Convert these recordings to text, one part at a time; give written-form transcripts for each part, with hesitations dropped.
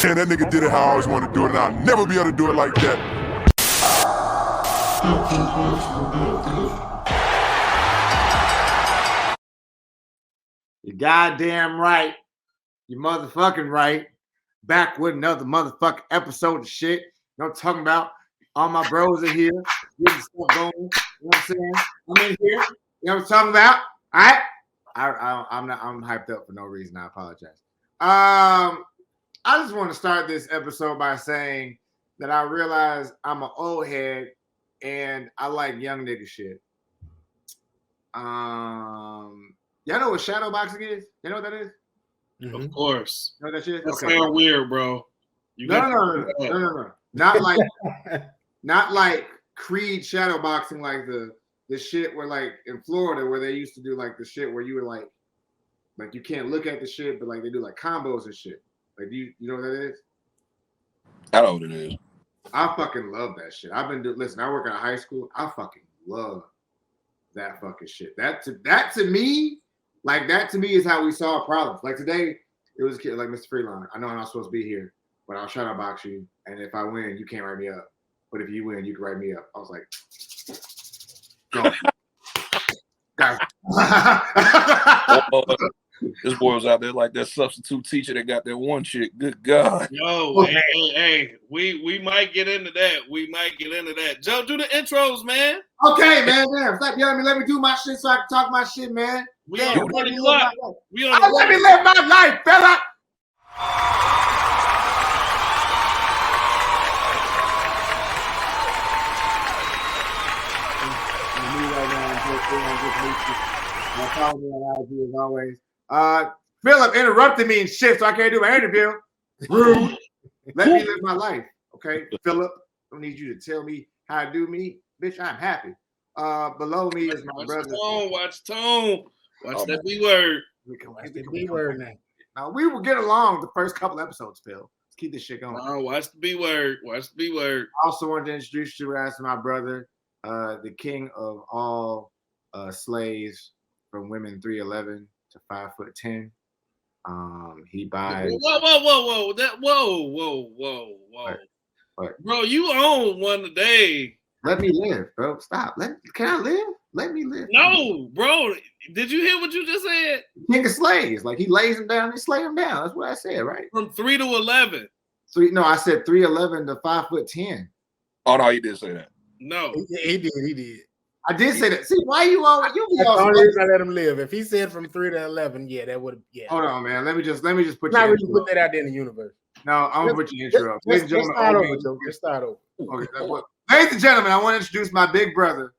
And that nigga did it how I always wanted to do it, and I'll never be able to do it like that. You're goddamn right. You're motherfucking right. Back with another motherfucking episode of shit. You know what I'm talking about? All my bros are here. Getting stuff going. You know what I'm saying? I'm in here. You know what I'm talking about? All right? I'm hyped up for no reason. I apologize. I just want to start this episode by saying that I realize I'm an old head and I like young nigga shit. Y'all know what shadow boxing is? You know what that is? Mm-hmm. Of course. You know that shit? That sounds weird, bro. No. Not like Creed shadow boxing, like the shit where like in Florida where they used to do like the shit where you were like you can't look at the shit, but like they do like combos and shit. Like you know what that is? I know what it is. I fucking love that shit. Listen, I work at a high school. I fucking love that fucking shit. That to me is how we solve problems. Like today, it was a kid like Mr. Freelon. I know I'm not supposed to be here, but I'll shadow box you. And if I win, you can't write me up. But if you win, you can write me up. I was like, go. Guys. This boy was out there like that substitute teacher that got that one chick. Good God. Yo, hey. We might get into that. Joe, do the intros, man. Okay, man. Damn. Stop yelling at me. Let me do my shit so I can talk my shit, man. Let me live my life, fella. Follow me on IG as always. Philip interrupted me and shit, so I can't do my interview. Rude. Let me live my life, okay? Philip, don't need you to tell me how to do me. Bitch, I'm happy. Below me is my brother. Watch tone. Watch that B word. Watch the B word now. Now, we will get along the first couple episodes, Phil. Let's keep this shit going. Watch the B word. I also wanted to introduce you as my brother, the king of all slaves from women 3'11" to 5'10". He buys. Whoa! What? Bro, you own one today. Let me live, bro. Stop. Can I live? Let me live. No, bro. Did you hear what you just said? King of slaves. Like he lays them down, he slay them down. That's what I said, right? From 3 to 11. No, I said 3'11" to 5'10". Oh no, he did say that. No, he did. I did say that. See, why you always That's the only reason I let him live. If he said from 3 to 11, yeah, that would. Yeah. Hold on, man. Let me just put. Not really put that out there in the universe. No, I'm gonna put your intro up. Let's start over, Joe. Let's start over. Okay, ladies and gentlemen, I want to introduce my big brother,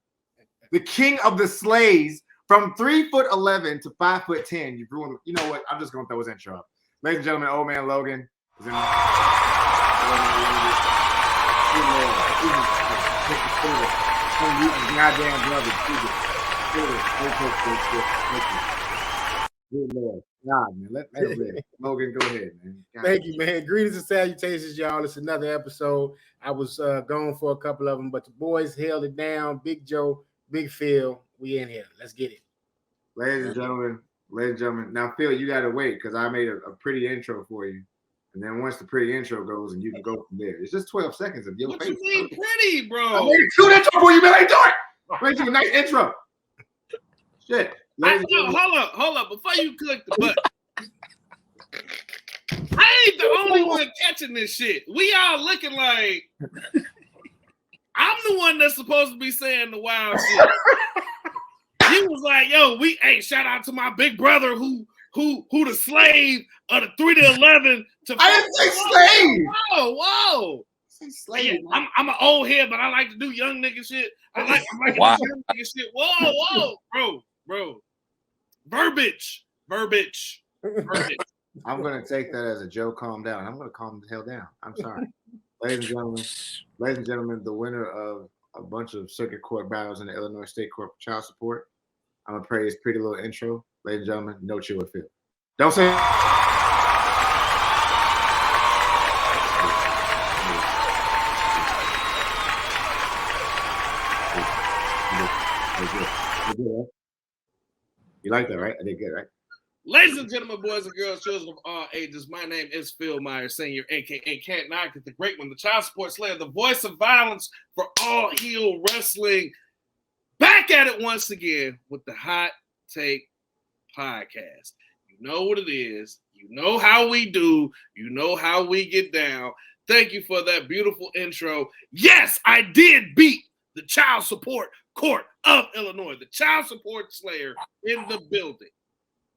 the king of the slaves, from 3'11" to 5'10". You ruined. You know what? I'm just gonna throw his intro up. Ladies and gentlemen, old man Logan is in. Goddamn brother. Good Lord. Nah, man. Let me live. Logan, go ahead, man. Thank you, man. Greetings and salutations, y'all. It's another episode. I was gone for a couple of them, but the boys held it down. Big Joe, Big Phil, we in here. Let's get it. Ladies and gentlemen. Now, Phil, you got to wait because I made a pretty intro for you. And then once the pretty intro goes, and you can go from there. It's just 12 seconds of your what face. You mean pretty, bro? I made a cute intro for you, man. I ain't doing it. Made you a nice intro. Shit. Hold up. Before you click the button, I ain't the only one catching this shit. We all looking like I'm the one that's supposed to be saying the wild shit. He was like, "Yo, shout out to my big brother who the slave of the 3 to 11 to." I didn't say slave. Whoa. Slave. Yeah, I'm an old head, but I like to do young nigga shit. I like to do young nigga shit. Whoa, bro. Verbiage. I'm gonna take that as a joke. Calm down. I'm gonna calm the hell down. I'm sorry, ladies and gentlemen. The winner of a bunch of circuit court battles in the Illinois State Court for child support. I'm gonna play his pretty little intro, ladies and gentlemen. No chill with Phil. Don't say. You like that, right? I did good, right? Ladies and gentlemen, boys and girls, children of all ages, my name is Phil Myers, Sr., a.k.a. Can't Knock It, the Great One, the Child Support Slayer, the voice of violence for all heel wrestling. Back at it once again with the Hot Take Podcast. You know what it is. You know how we do. You know how we get down. Thank you for that beautiful intro. Yes, I did beat the Child Support Court of Illinois, the Child Support Slayer in the building.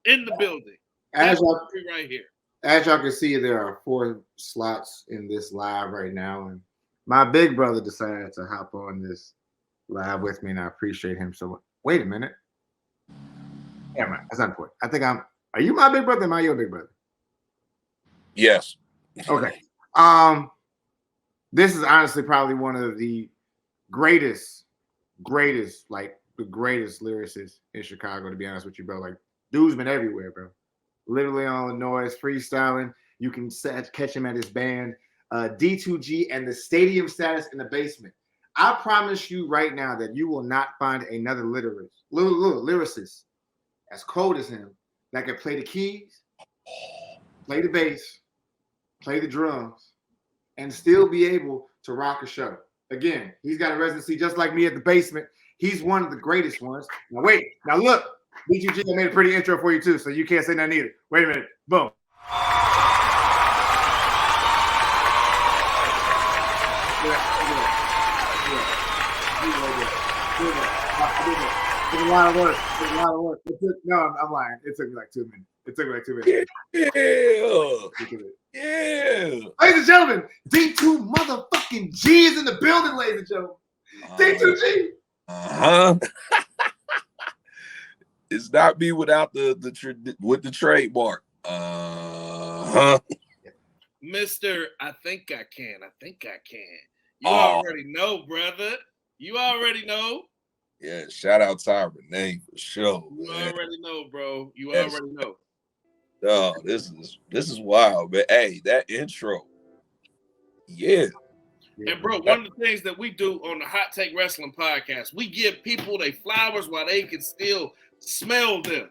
In the building. As y'all, right here. as y'all can see, there are 4 slots in this live right now. And my big brother decided to hop on this live with me, and I appreciate him so much. Wait a minute. Never mind. That's not important. I think are you my big brother or am I your big brother? Yes. Okay. This is honestly probably one of the greatest, like the greatest lyricists in Chicago, to be honest with you, bro. Like, dude's been everywhere, bro. Literally on the noise, freestyling. You can catch him at his band, D2G, and the Stadium Status in the Basement. I promise you right now that you will not find another lyricist as cold as him that can play the keys, play the bass, play the drums, and still be able to rock a show. Again, he's got a residency just like me at the Basement. He's one of the greatest ones. Now wait, now look. B2G, I made a pretty intro for you too, so you can't say nothing either. Wait a minute. Boom. It's a lot of work. It's a lot of work. I'm lying. It took me like 2 minutes. Yeah. Ladies and gentlemen, D2 motherfucking G is in the building, ladies and gentlemen. D2G. It's not me without the trademark. Mr. I think I can. You already know, brother. You already know. Yeah, shout out to Renee for sure. You man. already know, bro. You Yes. already know. Oh, this is wild, but hey, that intro. Yeah. And bro, one of the things that we do on the Hot Take Wrestling Podcast, we give people their flowers while they can still smell them.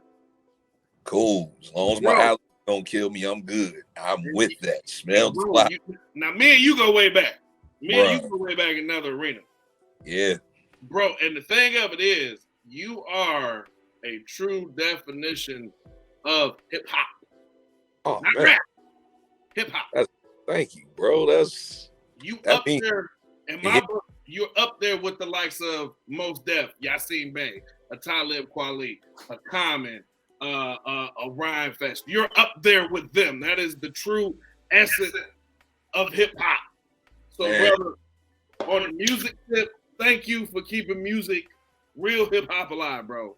Cool. As long as my allergies don't kill me, I'm good. I'm with that. Smell the flower. Now, me and you go way back. Me and you go way back in another arena. Yeah. Bro, and the thing of it is, you are a true definition of hip hop. Oh, Not man. rap. Hip hop. Thank you, bro. That's You that up means- there in my book, you're up there with the likes of Mos Def, Yasin Bey, a Talib Kweli, a Common, a Rhyme Fest. You're up there with them. That is the true essence of hip hop. So, brother, on the music tip, thank you for keeping music real hip hop alive, bro.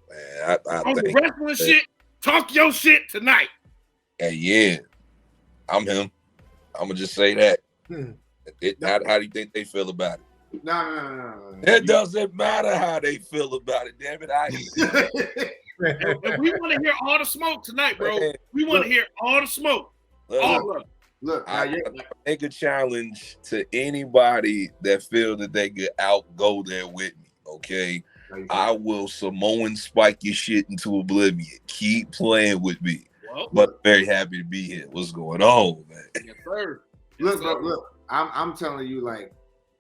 Man, I On the think wrestling shit, talk your shit tonight. hey, yeah. I'm him. I'm gonna just say that. How do you think they feel about it? No. It doesn't matter how they feel about it. Damn it, And we want to hear all the smoke tonight, bro. We want to hear all the smoke. All of it. Look, I make a challenge to anybody that feel that they could go there with me. Okay, I will Samoan spike your shit into oblivion. Keep playing with me. Well, But I'm very happy to be here. What's going on, man? yes, sir. Look. I'm telling you, like,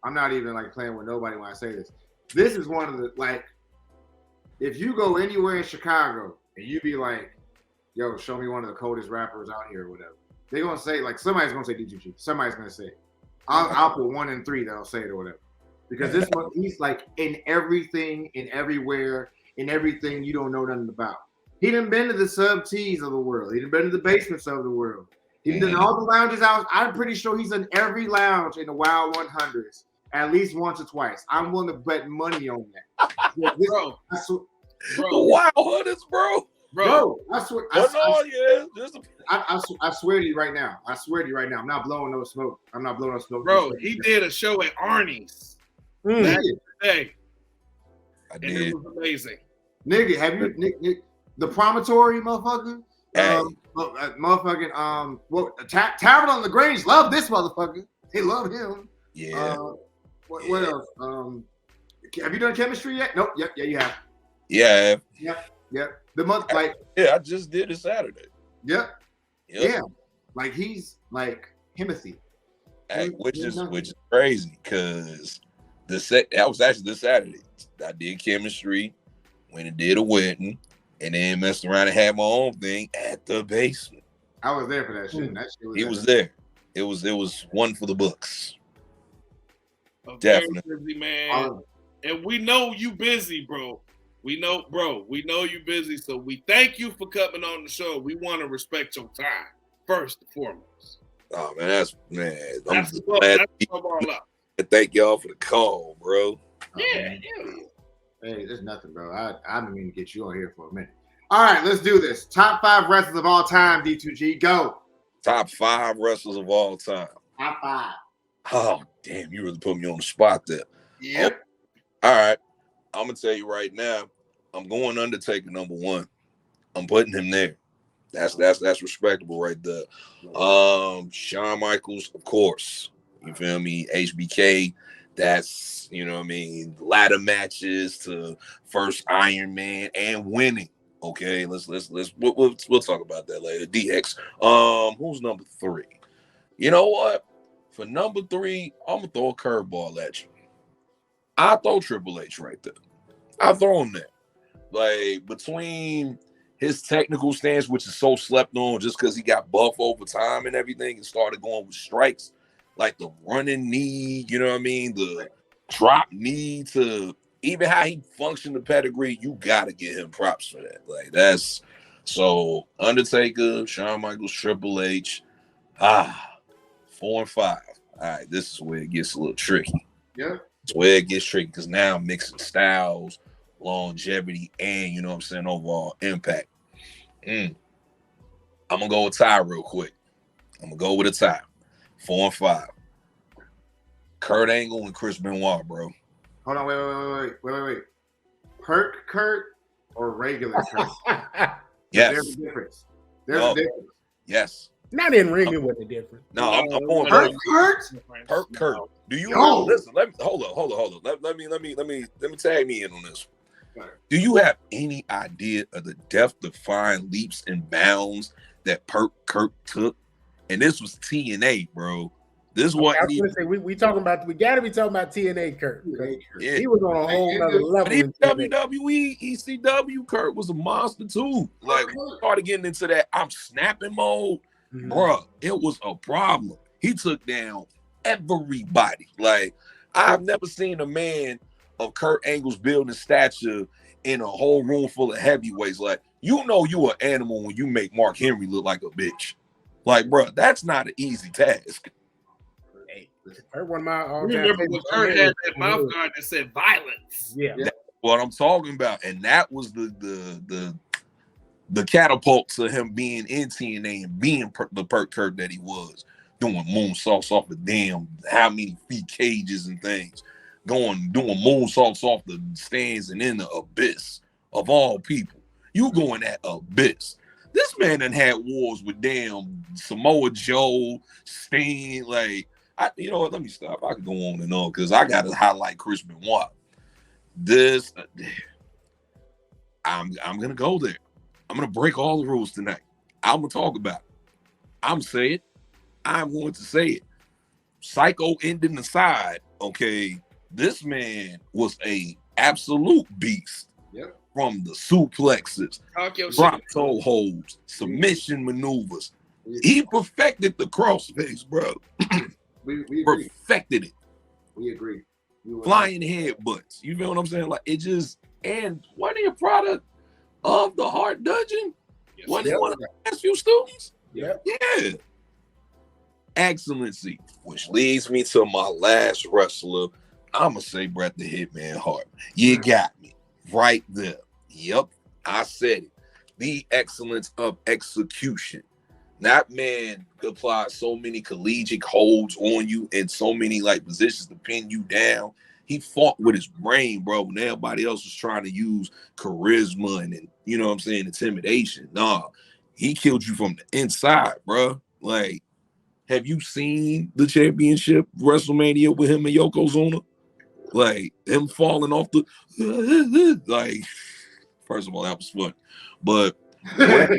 I'm not even like playing with nobody when I say this. This is one of the, like, if you go anywhere in Chicago and you be like, yo, show me one of the coldest rappers out here or whatever, they're gonna say, like, somebody's gonna say D2G. Somebody's gonna say it. I'll put 1 in 3 that'll say it or whatever. Because this one, he's like in everything, in everywhere, in everything you don't know nothing about. He done been to the sub-T's of the world. He done been to the basements of the world. He done all the lounges out. I'm pretty sure he's in every lounge in the Wild 100s at least once or twice. I'm willing to bet money on that. Bro, Wow, hunters, bro. I swear. I swear to you right now. I'm not blowing no smoke. Bro, he did a show at Arnie's. Back in the day. I And did. it was amazing. Nigga, have you Nick, the promontory, motherfucker? Hey. Motherfucking Tavern on the Grange love this motherfucker. They love him. Yeah. What else? Have you done chemistry yet? Nope. Yep. Yeah, you have. Yeah. Yep. The month, like, Yeah, I just did it Saturday. yep, Yep. yeah, like he's like Timothy. Hey, which is crazy because that was actually this Saturday. I did chemistry, went and did a wedding, and then messed around and had my own thing at the basement. I was there for that shit. That shit was He was there. It was one for the books. Definitely, busy, man. And we know you busy, bro. We know you busy. So we thank you for coming on the show. We want to respect your time first and foremost. Oh man, that's That's what I'm all up. Thank y'all for the call, bro. Yeah. Hey, there's nothing, bro. I've been meaning to get you on here for a minute. All right, let's do this. Top 5 wrestlers of all time, D2G. Go. Top 5 wrestlers of all time. Top 5. Oh, damn, you really put me on the spot there. Yep. All right. I'm gonna tell you right now, I'm going Undertaker number 1. I'm putting him there. That's respectable right there. Shawn Michaels, of course. You feel me? HBK. That's, you know what I mean, ladder matches to first Iron Man and winning. Okay, we'll talk about that later. DX. Who's number 3? You know what? For number 3, I'm gonna throw a curveball at you. I throw Triple H right there. I throw him there. Like, between his technical stance, which is so slept on just because he got buff over time and everything and started going with strikes, like the running knee, you know what I mean? The drop knee to even how he functioned the pedigree, you got to give him props for that. Like, that's so Undertaker, Shawn Michaels, Triple H, 4 and 5. All right, this is where it gets a little tricky. Yeah. It's where it gets tricky because now I'm mixing styles, longevity, and, you know what I'm saying, overall impact. I'm going to go with tie real quick. I'm going to go with a tie. 4 and 5. Kurt Angle and Chris Benoit, bro. Hold on, wait. Perc Kurt or regular Kurt? Yes. There's a difference. There's a difference. Yes. Not in ring, it wasn't different. No, I'm going Perc Kurt? Perc Kurt. Do you know? Listen, hold on. Let me tag me in on this. Do you have any idea of the death-defying leaps and bounds that Perc Kurt took? And this was TNA, bro. This was I was gonna say we talking about, we gotta be talking about TNA Kurt. Yeah. He was on a whole nother level. But even WWE, ECW Kurt was a monster too. Like, we started getting into that I'm snapping mode, bro. It was a problem. He took down everybody. Like, I've never seen a man of Kurt Angle's building stature in a whole room full of heavyweights. Like, you know you an animal when you make Mark Henry look like a bitch. Like, bro, that's not an easy task. Hey, Kurt one of my all-time Remember when Kurt had that mouth favorites. guard that said violence? Yeah. That's what I'm talking about. And that was the catapult to him being in TNA and being the Perc Kurt that he was. Doing moonsaults off the damn how many feet cages and things. Doing moonsaults off the stands and in the abyss of all people. You going at abyss. This man done had wars with damn Samoa Joe, Sting. Like, you know what? Let me stop. I could go on and on because I got to highlight Chris Benoit. This, I'm gonna go there. I'm gonna break all the rules tonight. I'm gonna talk about it. I'm gonna say it. I'm going to say it. Psycho ending aside, okay. This man was a absolute beast. Yep. From the suplexes, drop toe holds, submission maneuvers. He perfected the crossface, bro. We agree. Perfected it. We agree. Flying headbutts. You feel what I'm saying? Like, it just, and wasn't he a product of the Hart Dungeon? Yes, Wasn't he one of the last few students? Yeah. Yeah. Excellency, which leads me to my last wrestler. I'm going to say Bret the Hitman Hart. You got me right there. Yep, I said it. The excellence of execution. That man applied so many collegiate holds on you in so many like positions to pin you down. He fought with his brain, bro, when everybody else was trying to use charisma and you know what I'm saying, intimidation. Nah, he killed you from the inside, bro. Like, have you seen the championship WrestleMania with him and Yokozuna? Like, him falling off the like, First of all, that was funny. But Bret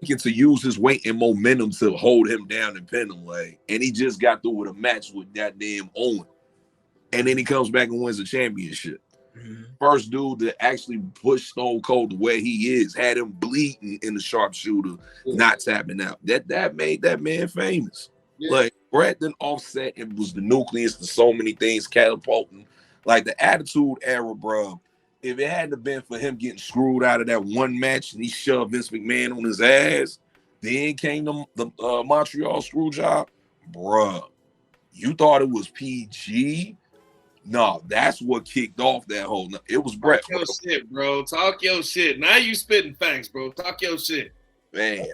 gets to use his weight and momentum to hold him down and pin him, like, and he just got through with a match with that damn Owen. And then he comes back and wins the championship. Mm-hmm. First dude to actually push Stone Cold to where he is, had him bleeding in the sharpshooter, not tapping out. That made that man famous. Yeah. Like, Bret then offset and was the nucleus to so many things, catapulting. Like, the Attitude Era, bro. If it hadn't been for him getting screwed out of that one match and he shoved Vince McMahon on his ass, then came the Montreal screw job, bruh. You thought it was PG? No, that's what kicked off that whole. It was Bret. Talk your shit, bro. Talk your shit. Now you spitting facts, bro. Talk your shit. Man,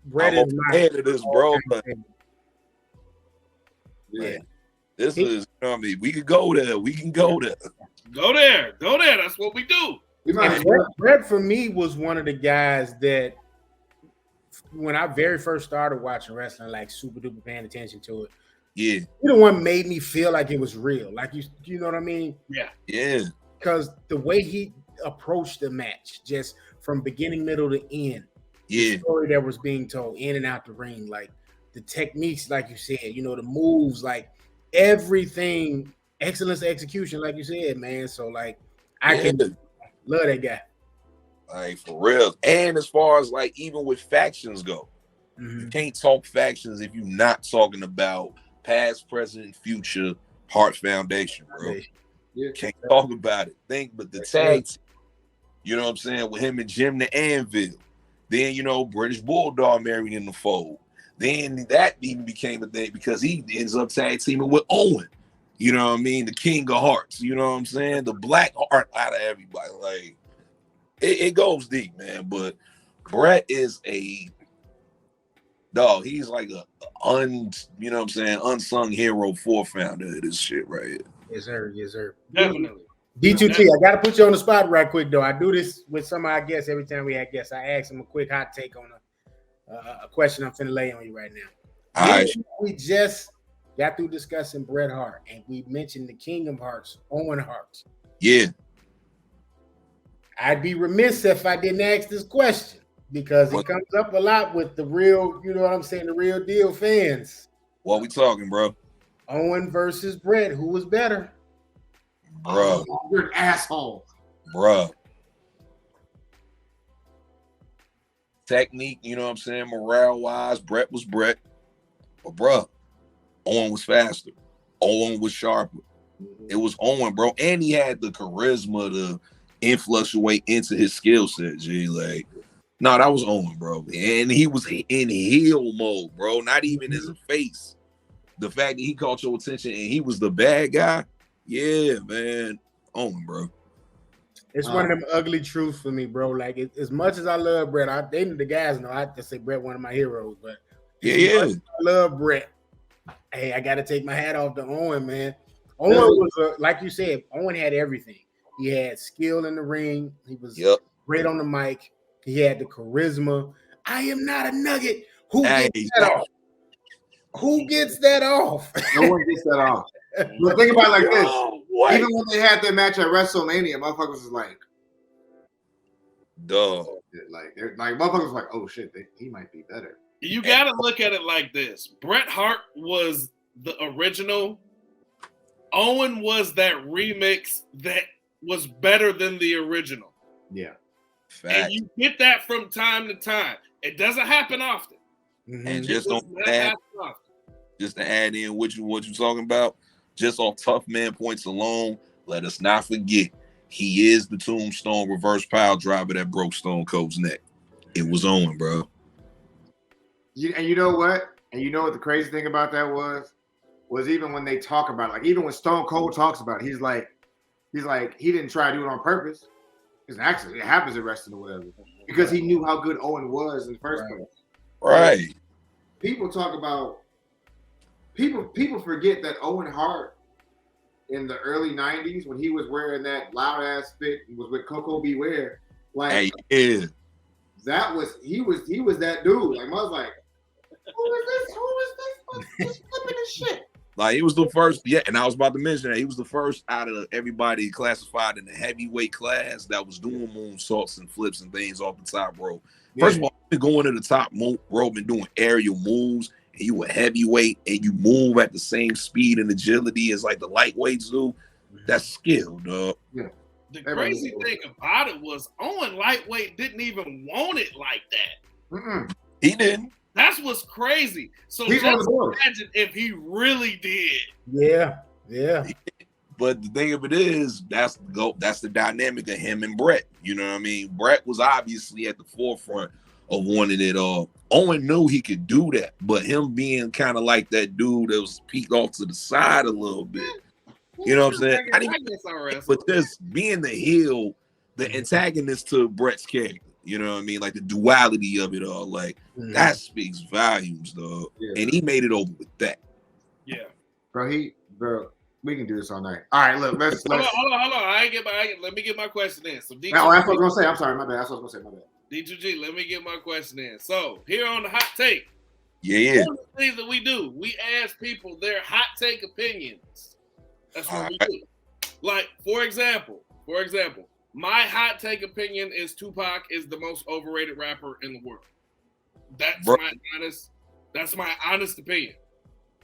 Bret is ahead of this, bro. But, yeah, this is. You know what I mean, we could go there. We can go there. Go there. Go there. That's what we do. Bret for me was one of the guys that when I very first started watching wrestling, like super duper paying attention to it. Yeah, he the one made me feel like it was real. Like you know what I mean? Yeah. Yeah. Because the way he approached the match, just from beginning, middle to end. Yeah. The story that was being told in and out the ring, like the techniques, like you said, you know, the moves, like everything, excellence, execution, like you said, man. So like I can love that guy. Like for real. And as far as like even with factions go, you can't talk factions if you're not talking about past, present, future Hart Foundation, bro. Yeah. Can't talk about it. But the tag team, you know what I'm saying, with him and Jim the Anvil. Then, you know, British Bulldog married in the fold. Then that even became a thing because he ends up tag teaming with Owen. You know what I mean? The King of Hearts. You know what I'm saying? The Black Heart out of everybody. Like, it goes deep, man. But Bret is a dog. He's like you know what I'm saying, unsung hero founder of this shit right here. Yes, sir. Yes, sir. Definitely. D2T, I got to put you on the spot right quick, though. I do this with some of our guests every time we have guests. I ask them a quick hot take on a question I'm finna lay on you right now. All right. We just got through discussing Bret Hart, and we mentioned the King of Hearts, Owen Hart. Yeah. I'd be remiss if I didn't ask this question because it comes up a lot with the real, you know what I'm saying, the real deal fans. What we talking, bro? Owen versus Bret. Who was better? Bro. You're an asshole. Bro. Technique, you know what I'm saying, morale-wise, Bret was Bret. But, bro, Owen was faster. Owen was sharper. It was Owen, bro. And he had the charisma to influctuate into his skill set, G. Like, no, that was Owen, bro. And he was in heel mode, bro. Not even as a face. The fact that he caught your attention and he was the bad guy, yeah, man. Owen, bro. It's one of them ugly truths for me, bro. Like, as much as I love Bret, the guys know I just say Bret one of my heroes, but I love Bret. Hey, I got to take my hat off to Owen, man. Owen was, like you said, Owen had everything. He had skill in the ring. He was great on the mic. He had the charisma. I am not a nugget. Who gets that off? Who gets that off? No one gets that off. But think about it like this. Even when they had their match at WrestleMania, motherfuckers was like, dog. Like motherfuckers was like, oh shit, he might be better. You gotta look at it like this. Bret Hart was the original. Owen was that remix that was better than the original. Yeah. Fact. And you get that from time to time. It doesn't happen often. And just to add in what you're talking about, just on tough man points alone, let us not forget he is the tombstone reverse pile driver that broke Stone Cold's neck. It was Owen, bro. And you know what? And you know what the crazy thing about that was even when they talk about it, like even when Stone Cold talks about it, he's like he didn't try to do it on purpose. It's an accident. It happens at wrestling or whatever. Because he knew how good Owen was in the first place. Right. People talk about people forget that Owen Hart in the early 90s when he was wearing that loud ass fit and was with Coco Beware. Like that was he was that dude. Like I was like, who is this? Who is this? Who's flipping this shit? Like he was the first, yeah, and I was about to mention that he was the first out of everybody classified in the heavyweight class that was doing moonsaults and flips and things off the top rope. First of all, going to the top rope and doing aerial moves, and you a heavyweight and you move at the same speed and agility as like the lightweights do. That's skill, dog. Yeah. The crazy thing about it was Owen lightweight didn't even want it like that. Mm-mm. He didn't. That's what's crazy. So He's just imagine if he really did. Yeah. But the thing of it is, that's the dynamic of him and Bret. You know what I mean? Bret was obviously at the forefront of wanting it all. Owen knew he could do that, but him being kind of like that dude that was peeked off to the side a little bit. You know what I'm saying? But just being the heel, the antagonist to Bret's character. You know what I mean? Like the duality of it all. Like that speaks volumes, dog. Yeah. And he made it over with that. Yeah. Bro, we can do this all night. All right, look, let's hold on. Let me get my question in. So D2G, that's what I was gonna say. I'm sorry, my bad. That's what I was gonna say, my bad. D2G, let me get my question in. So here on the hot take. Yeah. One of the things that we do, we ask people their hot take opinions. That's what we do. Like, for example, my hot take opinion is Tupac is the most overrated rapper in the world. That's my honest opinion.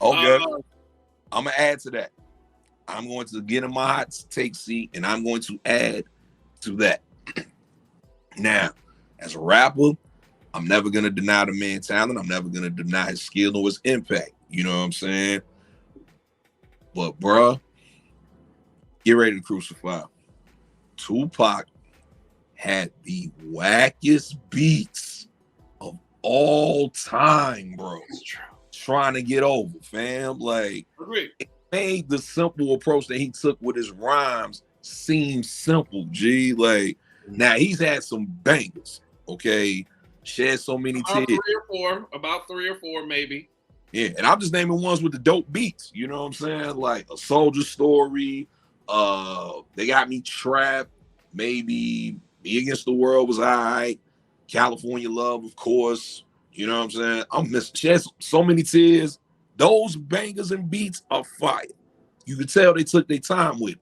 Okay. I'm gonna add to that. I'm going to get in my hot take seat, and I'm going to add to that. Now, as a rapper, I'm never gonna deny the man's talent. I'm never gonna deny his skill or his impact. You know what I'm saying? But, bruh, get ready to crucify. Tupac had the wackest beats of all time, bro. Trying to get over, fam. Like, it made the simple approach that he took with his rhymes seem simple, G. Like, now he's had some bangers, okay? Shed so many tears. About three or four, maybe. Yeah, and I'm just naming ones with the dope beats. You know what I'm saying? Like A Soldier Story. They Got Me Trapped. Maybe Me Against the World was all right. California Love, of course. You know what I'm saying? I'm missing. She has so many tears. Those bangers and beats are fire. You can tell they took their time with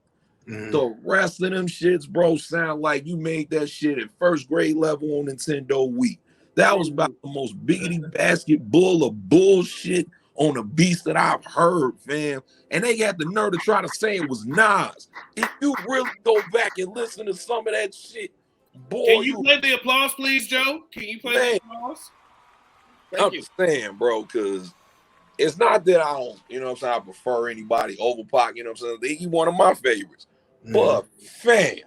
it. The rest of them shits, bro, sound like you made that shit at first grade level on Nintendo Wii. That was about the most biggity basketball of bullshit on the beats that I've heard, fam. And they got the nerve to try to say it was Nas. If you really go back and listen to some of that shit, boy. Can you play the applause, please, Joe? Can you play the applause? I'm just saying, bro, because it's not that I don't, you know what I'm saying, I prefer anybody over Pac, you know what I'm saying? He's one of my favorites. But, fam,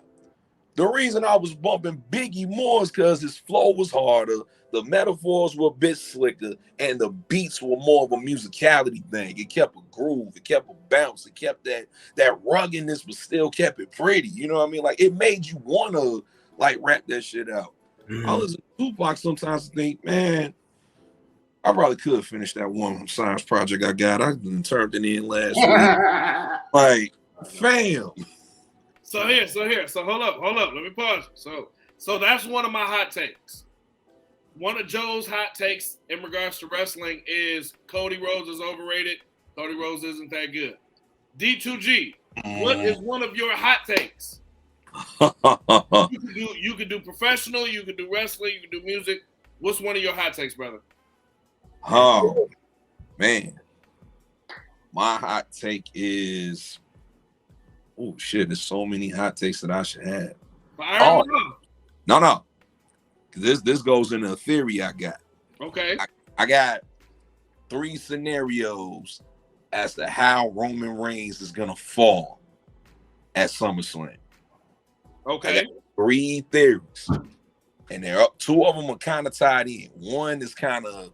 the reason I was bumping Biggie more is because his flow was harder, the metaphors were a bit slicker, and the beats were more of a musicality thing. It kept a groove, it kept a bounce, it kept that ruggedness, but still kept it pretty. You know what I mean? Like, it made you want to, like, rap that shit out. I listen to Tupac sometimes and think, man, I probably could finish that one science project I got. I turned it in last week. Like, fam. So hold up. Let me pause. So that's one of my hot takes. One of Joe's hot takes in regards to wrestling is Cody Rhodes is overrated. Cody Rhodes isn't that good. D2G, what is one of your hot takes? You can do professional, you can do wrestling, you can do music. What's one of your hot takes, brother? Oh, man. My hot take is, oh, shit, there's so many hot takes that I should have. No. This goes into a theory I got. Okay. I got 3 scenarios as to how Roman Reigns is going to fall at SummerSlam. Okay. I got 3 theories. And 2 of them are kind of tied in. One is kind of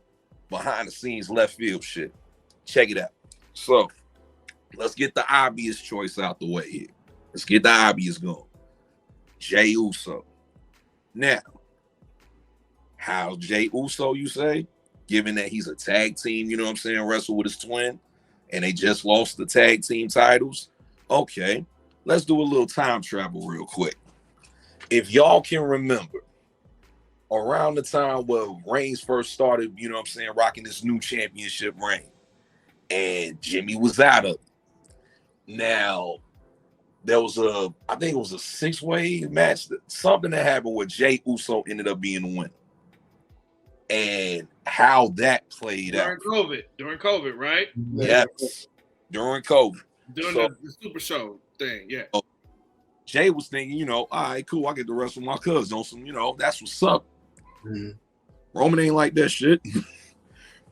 behind the scenes left field shit. Check it out. So let's get the obvious choice out the way here. Let's get the obvious going. Jey Uso. Now, how's Jey Uso, you say? Given that he's a tag team, you know what I'm saying, wrestle with his twin, and they just lost the tag team titles. Okay, let's do a little time travel real quick. If y'all can remember, around the time where Reigns first started, you know what I'm saying, rocking this new championship reign, and Jimmy was out of it. Now, there was I think it was a 6-way match, something that happened where Jey Uso ended up being the winner. And how that played out. During COVID, right? Yes, during COVID. During the Super Show thing, yeah. Jay was thinking, all right, cool, I get the rest of my cousins on some, that's what's up. Mm-hmm. Roman ain't like that shit.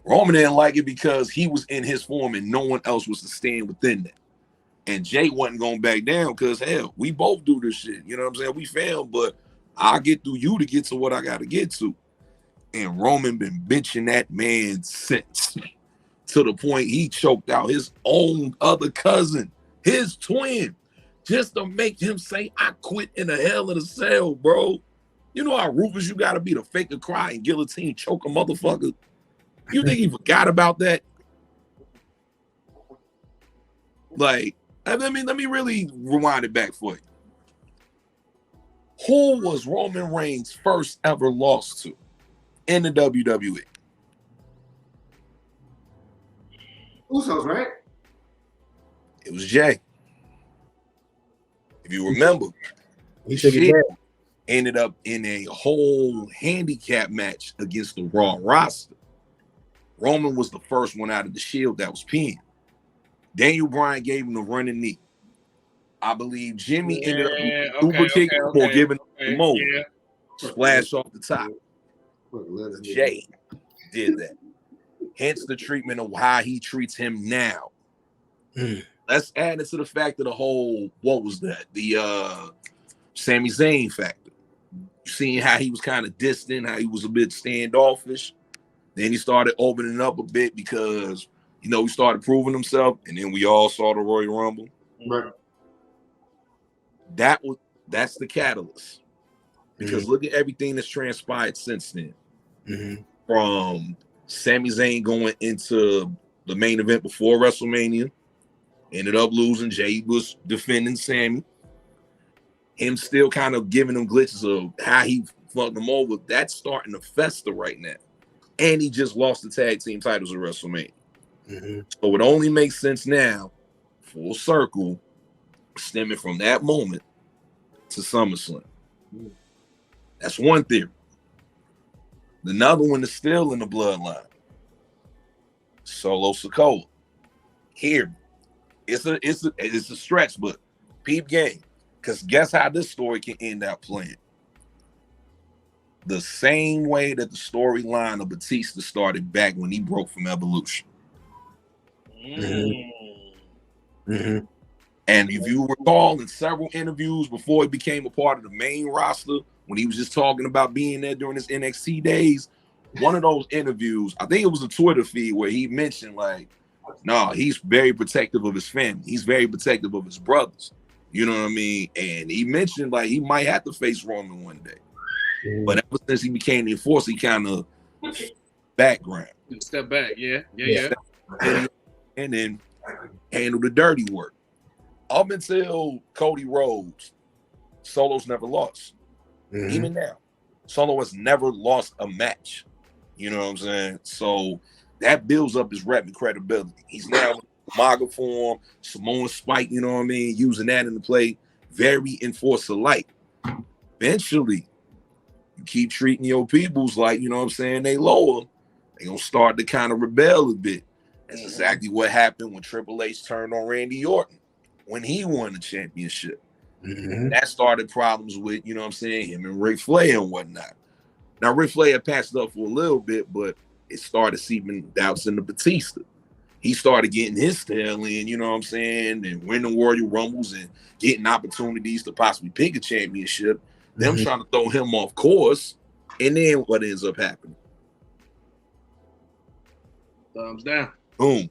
Roman didn't like it because he was in his form and no one else was to stand within that. And Jay wasn't going back down because, hell, we both do this shit. You know what I'm saying? We failed, but I'll get through you to get to what I got to get to. And Roman been bitching that man since, to the point he choked out his own other cousin, his twin, just to make him say, I quit in the hell of the cell, bro. You know how ruthless you got to be to fake a cry and guillotine choke a motherfucker? You think he forgot about that? Like, let me really rewind it back for you. Who was Roman Reigns' first ever loss to in the WWE? Usos, right? It was Jay. If you remember, he ended up in a whole handicap match against the Raw roster. Roman was the first one out of the Shield that was pinned. Daniel Bryan gave him the running knee. I believe Jimmy ended up super kicking or giving the moment. Yeah. Splash off the top. Jay did that. Hence the treatment of how he treats him now. Let's add it to the fact of the whole, what was that? The Sami Zayn factor. You seeing how he was kind of distant, how he was a bit standoffish. Then he started opening up a bit because, he started proving himself, and then we all saw the Royal Rumble. Right. That's the catalyst. Because look at everything that's transpired since then. From Sami Zayn going into the main event before WrestleMania, ended up losing. Jay was defending Sami. Him still kind of giving him glitches of how he fucked him over. That's starting to fester right now. And he just lost the tag team titles at WrestleMania. So it only makes sense now, full circle, stemming from that moment to SummerSlam. That's one theory. Another one is still in the bloodline. Solo Sikoa. Here, it's a stretch, but peep game. Because guess how this story can end up playing? The same way that the storyline of Batista started back when he broke from Evolution. And if you recall, in several interviews before he became a part of the main roster, when he was just talking about being there during his NXT days, one of those interviews, I think it was a Twitter feed where he mentioned he's very protective of his family. He's very protective of his brothers. You know what I mean? And he mentioned he might have to face Roman one day. But ever since he became the enforcer, he kind of background. Step back, yeah. And then handle the dirty work. Up until Cody Rhodes, Solo's never lost. Even now, Solo has never lost a match. You know what I'm saying? So that builds up his rep and credibility. He's now in MAGA form, Samoan Spike, you know what I mean? Using that in the play, very enforcer-like. Eventually, you keep treating your peoples like, you know what I'm saying, they lower, they're going to start to kind of rebel a bit. That's exactly what happened when Triple H turned on Randy Orton when he won the championship. That started problems with, you know what I'm saying, him and Ric Flair and whatnot. Now, Ric Flair had passed up for a little bit, but it started seeping doubts into Batista. He started getting his tail in, you know what I'm saying, and winning Royal Rumbles and getting opportunities to possibly pick a championship. Them trying to throw him off course, and then what ends up happening? Thumbs down. Boom.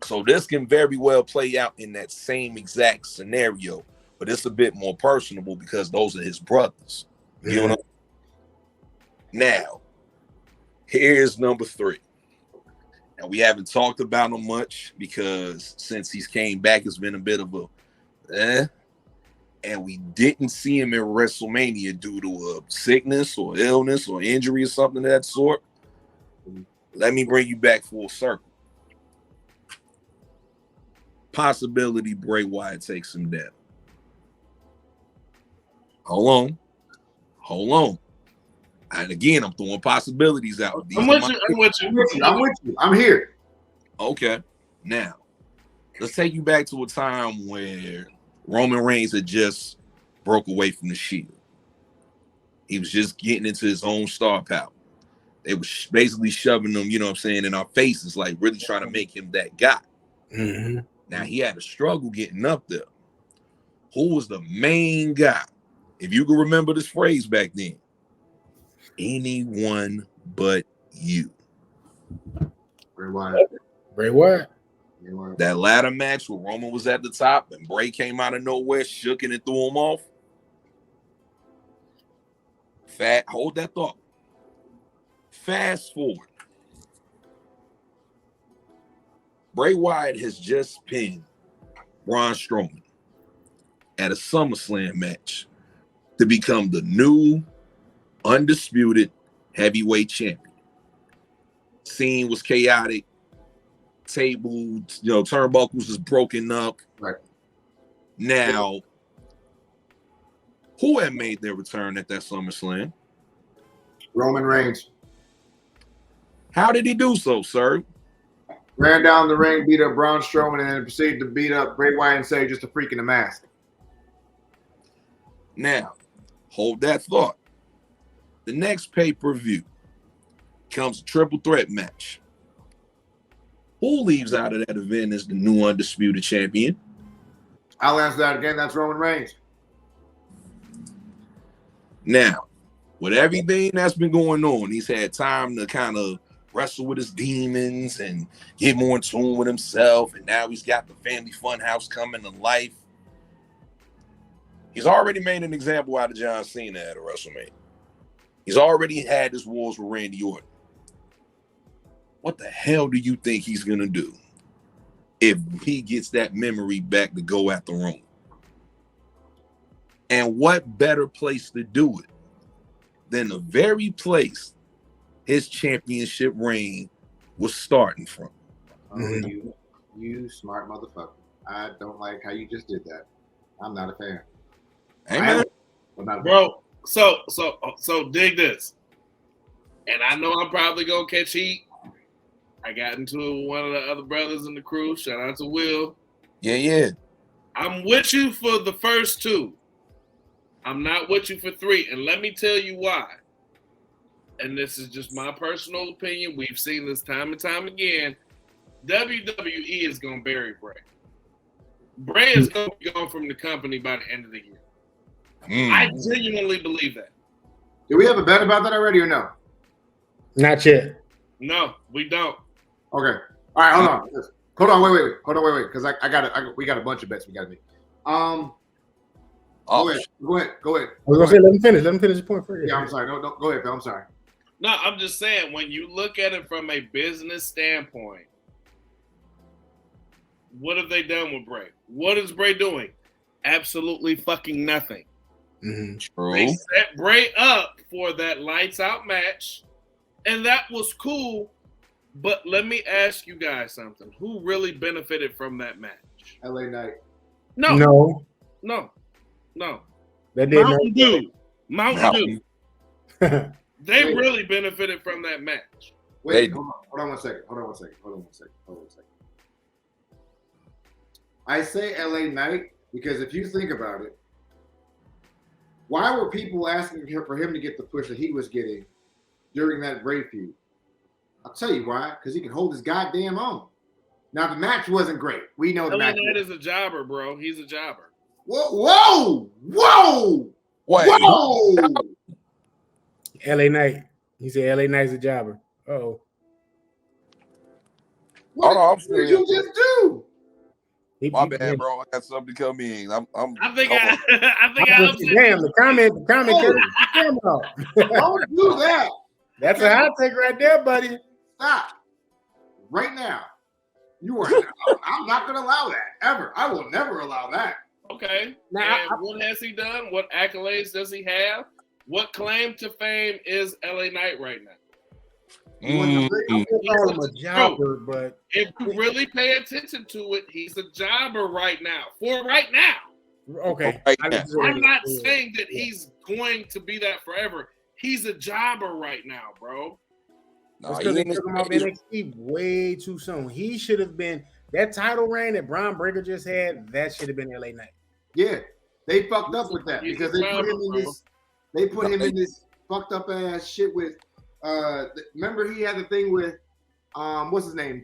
So this can very well play out in that same exact scenario, but it's a bit more personable because those are his brothers. You know? Now, here's number 3. And we haven't talked about him much because since he's came back, it's been a bit of a and we didn't see him in WrestleMania due to a sickness or illness or injury or something of that sort. Let me bring you back full circle. possibility Bray Wyatt takes him down. Hold on. And again, I'm throwing possibilities out. I'm with you. I'm here. Okay. Now, let's take you back to a time where Roman Reigns had just broke away from the Shield. He was just getting into his own star power. They were basically shoving him, you know what I'm saying, in our faces, like really trying to make him that guy. Mm-hmm. Now, he had a struggle getting up there. Who was the main guy? If you can remember this phrase back then, anyone but you. Bray Wyatt. Bray Wyatt. That ladder match where Roman was at the top and Bray came out of nowhere, shook it and threw him off. Hold that thought. Fast forward. Bray Wyatt has just pinned Braun Strowman at a SummerSlam match to become the new undisputed heavyweight champion. Scene was chaotic. Tables, turnbuckles was broken up. Right. Now, who had made their return at that SummerSlam? Roman Reigns. How did he do so, sir? Ran down the ring, beat up Braun Strowman, and then proceeded to beat up Bray Wyatt and say just a freak in the mask. Now, hold that thought. The next pay-per-view comes a triple threat match. Who leaves out of that event as the new undisputed champion? I'll answer that again. That's Roman Reigns. Now, with everything that's been going on, he's had time to kind of wrestle with his demons and get more in tune with himself. And now he's got the family fun house coming to life. He's already made an example out of John Cena at a WrestleMania. He's already had his wars with Randy Orton. What the hell do you think he's going to do if he gets that memory back to go at the Roman? And what better place to do it than the very place his championship reign was starting from? Oh, you smart motherfucker. I don't like how you just did that. I'm not a fan. Amen. Bro, so dig this. And I know I'm probably going to catch heat. I got into one of the other brothers in the crew. Shout out to Will. Yeah. I'm with you for the first two. I'm not with you for three. And let me tell you why. And this is just my personal opinion. We've seen this time and time again. WWE is going to bury Bray. Bray is going to be gone from the company by the end of the year. I genuinely believe that. Do we have a bet about that already or no? Not yet. No, we don't. Okay. All right, hold on. Wait. Hold on, wait. Because we got a bunch of bets we got to make. Go ahead. I was gonna say, let him finish the point first. Yeah, I'm sorry. No, go ahead, Phil. I'm sorry. No, I'm just saying, when you look at it from a business standpoint, what have they done with Bray? What is Bray doing? Absolutely fucking nothing. Mm-hmm. True. They set Bray up for that lights out match, and that was cool. But let me ask you guys something. Who really benefited from that match? LA Knight. No. That did Mountain Dew. They really benefited from that match. Wait, hold on one second. I say LA Knight because if you think about it, why were people asking for him to get the push that he was getting during that Bray feud? I'll tell you why. Because he can hold his goddamn own. Now, the match wasn't great. We know the match. LA Knight is a jobber, bro. He's a jobber. Whoa! Wait. Whoa! LA Knight. He said LA Knight's a jobber. Uh-oh. What did you just do? My bad, bro. I got something to come in. I think I upset. Damn, the comment Don't do that. That's a hot take right there, buddy. Stop. Right now. I'm not going to allow that, ever. I will never allow that. Okay. Now, what has he done? What accolades does he have? What claim to fame is LA Knight right now? I call him a jobber, but if you really pay attention to it, he's a jobber right now. For right now. Okay. I'm not saying that he's going to be that forever. He's a jobber right now, bro. It's because they took him off NXT way too soon. He should have been that title reign that Braun Breaker just had. That should have been LA Knight. Yeah, they fucked up with that because they put him in this. They put him in this fucked up ass shit with. Remember he had the thing with what's his name?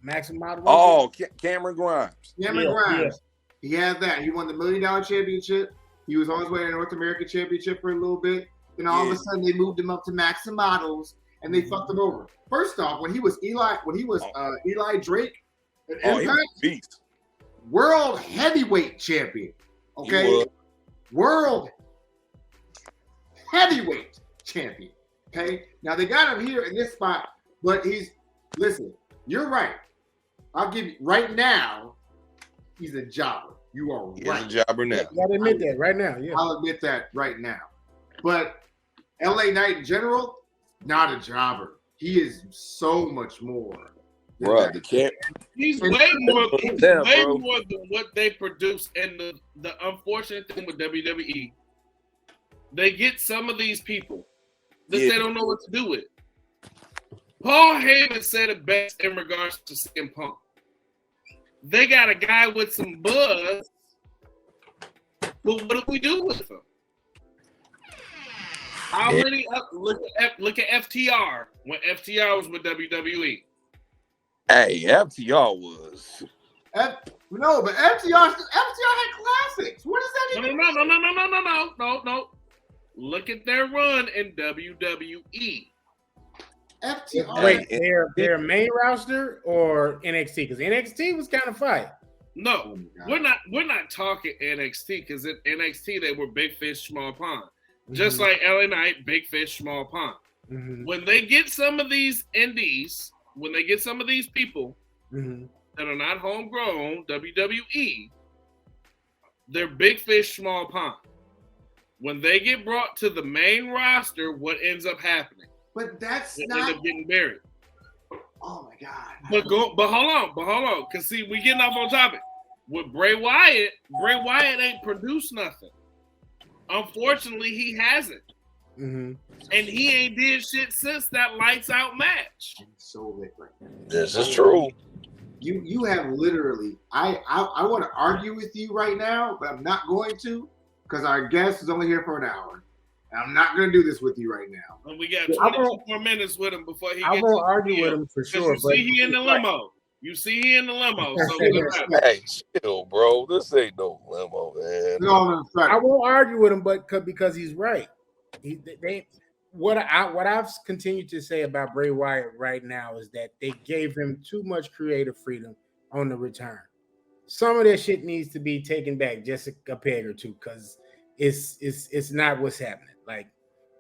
Maxim Model. Oh, Cameron Grimes. Cameron Grimes. Yeah. He had that. He won the $1 Million Championship. He was on his way to the North American Championship for a little bit. Then all of a sudden they moved him up to Maxim Models and they fucked him over. First off, when he was Eli Drake, he was a beast. World heavyweight champion. Okay. World heavyweight champion. Okay. Now they got him here in this spot, but listen, you're right. I'll give you right now, he's a jobber. You are right. He's a jobber now. You gotta admit that right now. Yeah. I'll admit that right now. But LA Knight in general, not a jobber. He is so much more. Bro, the cat. He's way more than what they produce. And the unfortunate thing with WWE, they get some of these people that they don't know what to do with. Paul Heyman said it best in regards to CM Punk. They got a guy with some buzz, but what do we do with him? How many look at FTR when FTR was with WWE? Hey, FTR was. No, but FTR had classics. What is that even? No. Look at their run in WWE. FTR. Wait, their main roster or NXT? Because NXT was kind of fire. No, we're not talking NXT because in NXT they were big fish, small pond. Just like LA Knight, big fish, small pond. When they get some of these indies, when they get some of these people that are not homegrown, WWE, they're big fish, small pond. When they get brought to the main roster, what ends up happening? But that's they not end up getting buried. Oh my god! But hold on, because see, we getting off on topic. With Bray Wyatt ain't produced nothing. Unfortunately, he hasn't. And he ain't did shit since that lights out match. So lit right now. This is true. You have literally. I want to argue with you right now, but I'm not going to because our guest is only here for an hour. And I'm not going to do this with you right now. And we got 22 more minutes with him before he gets. I won't argue with him for sure. You see, he in the limo. So hey, chill, bro. This ain't no limo, man. I won't argue with him, but because he's right. What I've continued to say about Bray Wyatt right now is that they gave him too much creative freedom on the return. Some of that shit needs to be taken back just a peg or two because it's not what's happening.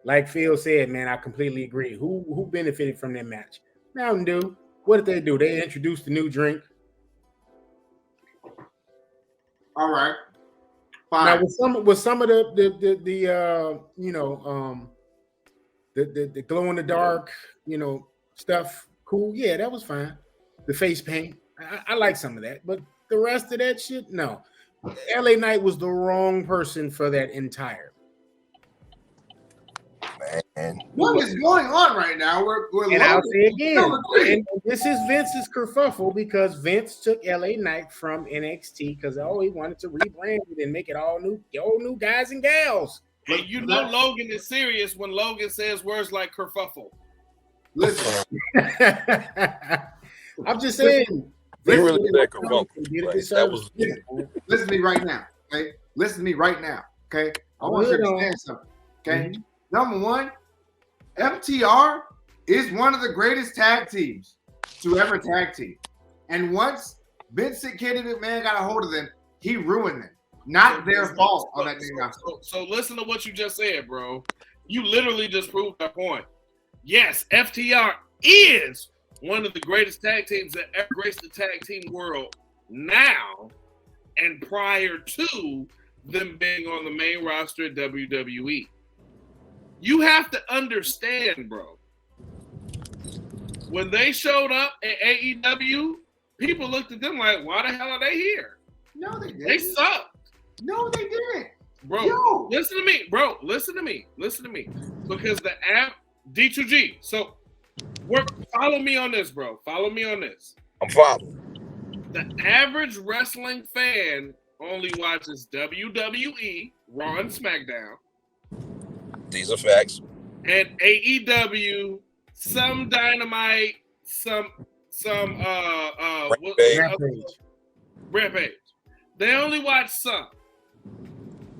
Like Phil said, man, I completely agree. Who benefited from that match? Mountain Dew. What did they do? They introduced a new drink. All right. Fine. Now with some of the glow in the dark, stuff, cool. Yeah, that was fine. The face paint, I like some of that, but the rest of that shit, no. LA Knight was the wrong person for that entire. Man. What is going on right now? And I'll say again, and this is Vince's kerfuffle because Vince took LA Knight from NXT because he wanted to rebrand it and make it all new guys and gals. And Logan is serious when Logan says words like kerfuffle. Listen, I'm just saying. Really that was. Listen to me right now, okay? Listen to me right now, okay? I want you to understand something, okay? Number one, FTR is one of the greatest tag teams to ever tag team. And once Vincent Kennedy McMahon got a hold of them, he ruined them. Not their fault on that thing. So listen to what you just said, bro. You literally just proved that point. Yes, FTR is one of the greatest tag teams that ever graced the tag team world now and prior to them being on the main roster at WWE. You have to understand, bro. when they showed up at AEW, people looked at them like, why the hell are they here? No, they didn't. They sucked. No, they didn't. Bro, Yo. listen to me. Bro, listen to me. Listen to me. Because the app, D2G. So, follow me on this, bro. Follow me on this. I'm following. The average wrestling fan only watches WWE, Raw and SmackDown. These are facts. And AEW, some Dynamite, some Rampage. They only watch some.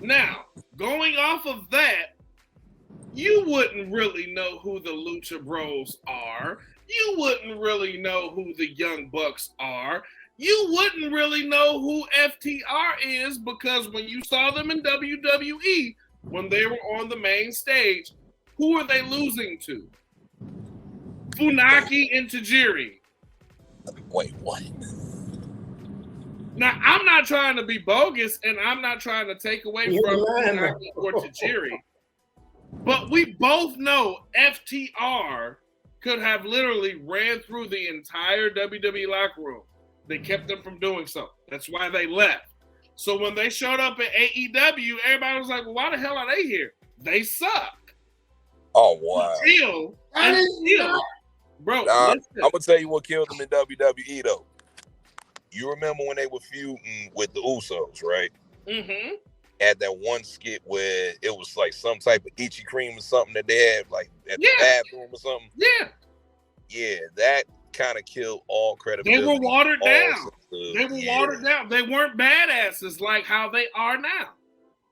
Now, going off of that, you wouldn't really know who the Lucha Bros are. You wouldn't really know who the Young Bucks are. You wouldn't really know who FTR is because when you saw them in WWE, when they were on the main stage, who are they losing to? Funaki and Tajiri. Wait, what? Now, I'm not trying to be bogus, and I'm not trying to take away from Funaki or Tajiri, but we both know FTR could have literally ran through the entire WWE locker room. They kept them from doing so. That's why they left. So when they showed up at AEW, everybody was like, well, why the hell are they here? They suck. Oh, wow. Bro, I'm going to tell you what killed them in WWE, though. You remember when they were feuding with the Usos, right? Mm-hmm. At that one skit where it was like some type of itchy cream or something that they had like at the bathroom or something? Yeah. Yeah, that kind of killed all credibility. They were watered down. They weren't badasses like how they are now.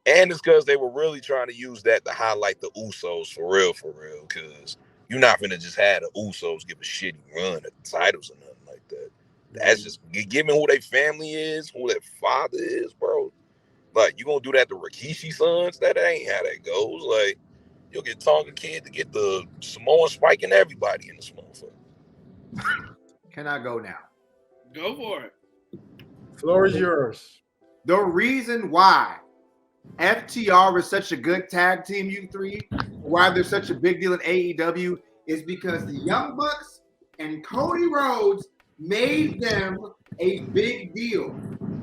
And it's because they were really trying to use that to highlight the Usos for real, because you're not going to just have the Usos give a shitty run at the titles or nothing like that. That's just given who their family is, who their father is, bro. Like, you gonna do that to Rikishi sons? That ain't how that goes. Like, you'll get Tonga Kid to get the Samoan Spike and everybody in this motherfucker. Can I go now? Go for it. Floor is yours. The reason why FTR is such a good tag team, you three, why they're such a big deal in AEW, is because the Young Bucks and Cody Rhodes made them a big deal.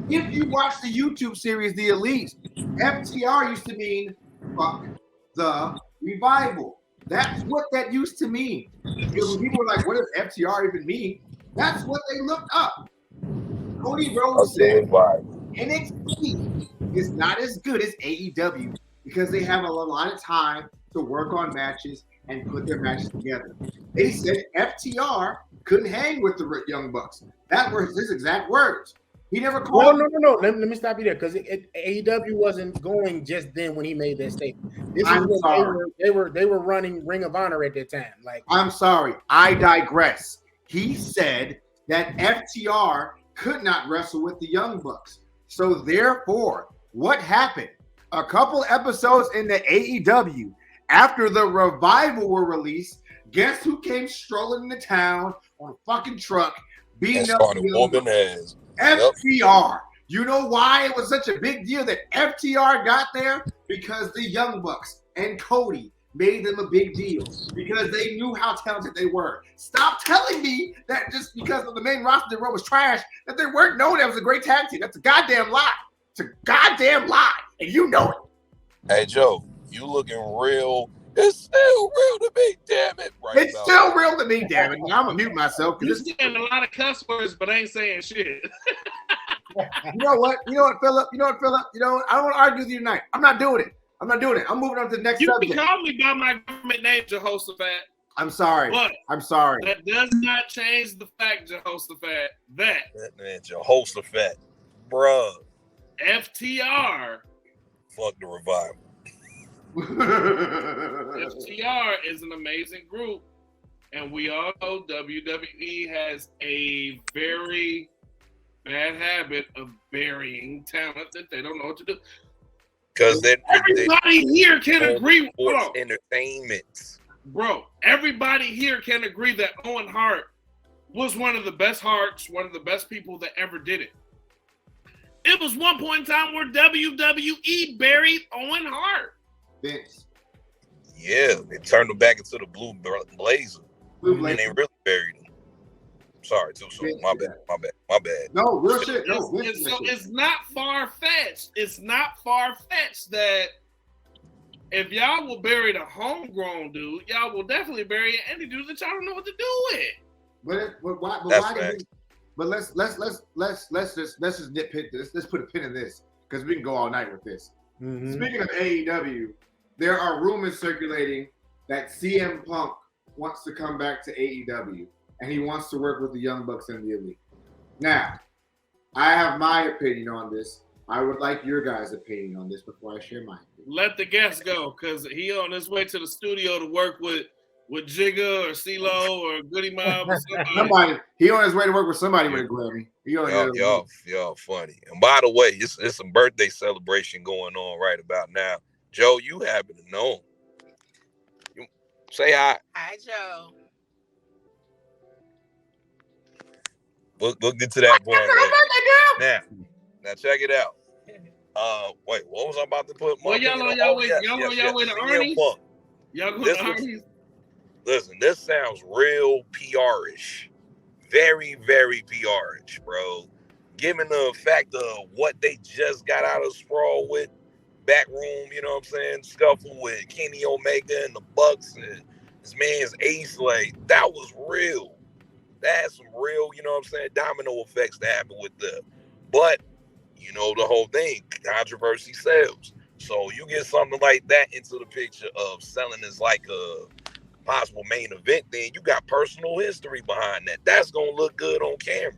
If you watch the YouTube series The Elite, FTR used to mean fuck the revival. That's what that used to mean. Because when people were like, what does FTR even mean? That's what they looked up. Cody Rhodes said NXT is not as good as AEW because they have a lot of time to work on matches and put their matches together. They said FTR couldn't hang with the Young Bucks. That was his exact words. He never called. No. Let me stop you there because AEW wasn't going just then when he made that statement. They were running Ring of Honor at that time. Like, I'm sorry, I digress. He said that FTR could not wrestle with the Young Bucks. So therefore, what happened? A couple episodes in the AEW after the Revival were released, guess who came strolling into town on a fucking truck, beating up the Young Bucks? FTR. You know why it was such a big deal that FTR got there? Because the Young Bucks and Cody made them a big deal because they knew how talented they were. Stop telling me that just because of the main roster that was trash, that they weren't known as a great tag team. That's a goddamn lie. It's a goddamn lie. And you know it. Hey, Joe, you looking real. It's still real to me, damn it. It's still real to me, damn it. I'm going to mute myself. You're saying a lot of cuss words, but ain't saying shit. You know what, Philip? I don't want to argue with you tonight. I'm not doing it. I'm moving on to the next subject. You can call me by my government name, Jehoshaphat. I'm sorry. But I'm sorry. That does not change the fact, Jehoshaphat, that man, Jehoshaphat, bruh. FTR. Fuck the Revival. FTR is an amazing group, and we all know WWE has a very bad habit of burying talent that they don't know what to do. Because everybody here can agree with entertainment. Bro, everybody here can agree that Owen Hart was one of the best Harts, one of the best people that ever did it. It was one point in time where WWE buried Owen Hart. Vince. Yeah, they turned him back into the Blue Blazer. And they really buried him. Sorry, too soon. My bad. No, real shit. No, it's not far-fetched. It's not far-fetched that if y'all will bury the homegrown dude, y'all will definitely bury any dude that y'all don't know what to do with. But why? But let's just nitpick this. Let's put a pin in this because we can go all night with this. Mm-hmm. Speaking of AEW, there are rumors circulating that CM Punk wants to come back to AEW and he wants to work with the Young Bucks and the Elite. Now, I have my opinion on this. I would like your guys' opinion on this before I share mine. Let the guest go, because he on his way to the studio to work with Jigga or CeeLo or Goody Mob or somebody. He on his way to work with somebody with a Grammy. Y'all funny. And by the way, it's some birthday celebration going on right about now. Joe, you happen to know him. Say hi. Hi, Joe. We'll get to that point. Now check it out. Wait, what was I about to put? Well, y'all on y'all way to Arnie's? Y'all going to Arnie's? Listen, this sounds real PR-ish. Very, very PR-ish, bro. Given the fact of what they just got out of sprawl with, backroom, you know what I'm saying, scuffle with Kenny Omega and the Bucks and his man's Ace, like, that was real. That had some real, you know what I'm saying, domino effects that happened with them. But, you know, the whole thing, controversy sells. So you get something like that into the picture of selling as like a possible main event, then you got personal history behind that. That's going to look good on camera.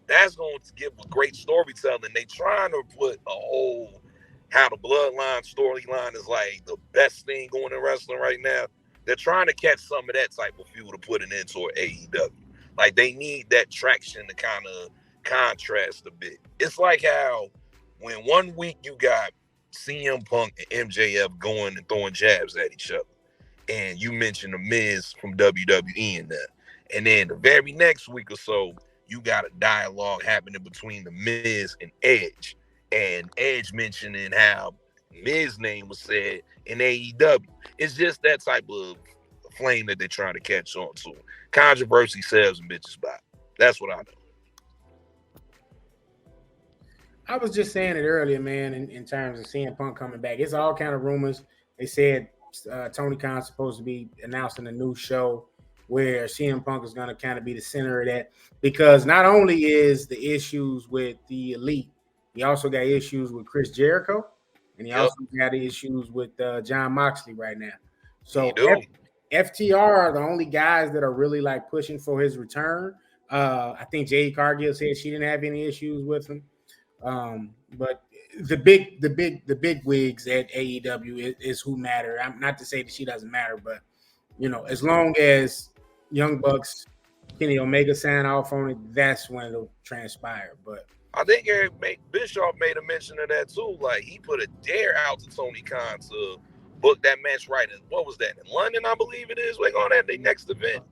That's going to give a great storytelling. They trying to put a whole, how the bloodline storyline is like the best thing going in wrestling right now. They're trying to catch some of that type of fuel to put it into AEW. Like they need that traction to kind of contrast a bit. It's like how when 1 week you got CM Punk and MJF going and throwing jabs at each other, and you mentioned the Miz from WWE in that, and then the very next week or so you got a dialogue happening between the Miz and Edge, and Edge mentioning how Miz's name was said in AEW. It's just that type of flame that they're trying to catch on to. Controversy sells and bitches buy. That's what I know. I was just saying it earlier, man, in terms of CM Punk coming back. It's all kind of rumors. They said Tony Khan's supposed to be announcing a new show where CM Punk is going to kind of be the center of that, because not only is the issues with the Elite, he also got issues with Chris Jericho, and he also got issues with John Moxley right now. So FTR are the only guys that are really like pushing for his return. I think Jade Cargill said she didn't have any issues with him. But the big wigs at AEW is who matter. I'm not to say that she doesn't matter, but you know, as long as Young Bucks, Kenny Omega sign off on it, that's when it'll transpire. But I think Bischoff made a mention of that too. Like he put a dare out to Tony Khan to book that match right in, what was that, in London, I believe it is. We're going to have their next event.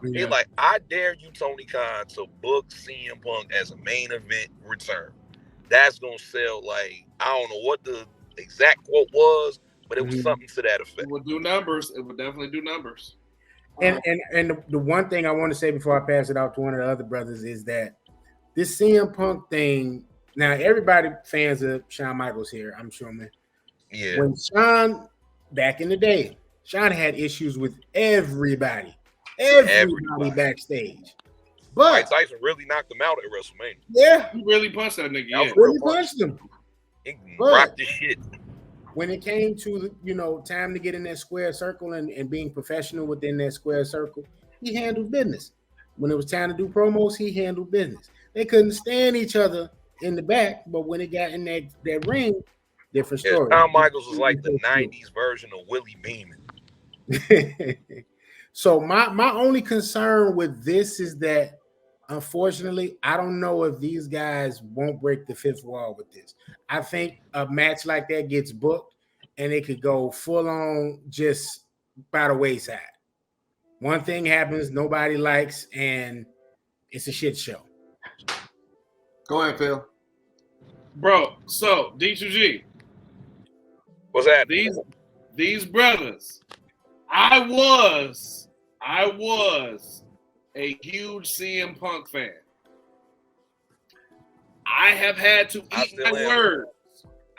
He like, I dare you, Tony Khan, to book CM Punk as a main event return. That's gonna sell. Like, I don't know what the exact quote was, but it was something to that effect. It would do numbers. It would definitely do numbers. And the one thing I want to say before I pass it out to one of the other brothers is that this CM Punk thing. Now, everybody fans of Shawn Michaels here, I'm sure, man. Yeah. When Shawn, back in the day, Shawn had issues with everybody backstage. But Mike Tyson really knocked him out at WrestleMania. Yeah, he really punched that nigga. Yeah, really punched him. He rocked the shit. When it came to time to get in that square circle and being professional within that square circle, he handled business. When it was time to do promos, he handled business. They couldn't stand each other in the back, but when it got in that ring, different story. Shawn Michaels was like the '90s version of Willie Beeman. So my only concern with this is that, unfortunately, I don't know if these guys won't break the fifth wall with this. I think a match like that gets booked and it could go full on just by the wayside. One thing happens nobody likes and it's a shit show. Go ahead, Phil. Bro, so D2G. What's that? These brothers. I was a huge CM Punk fan. I have had to eat my words.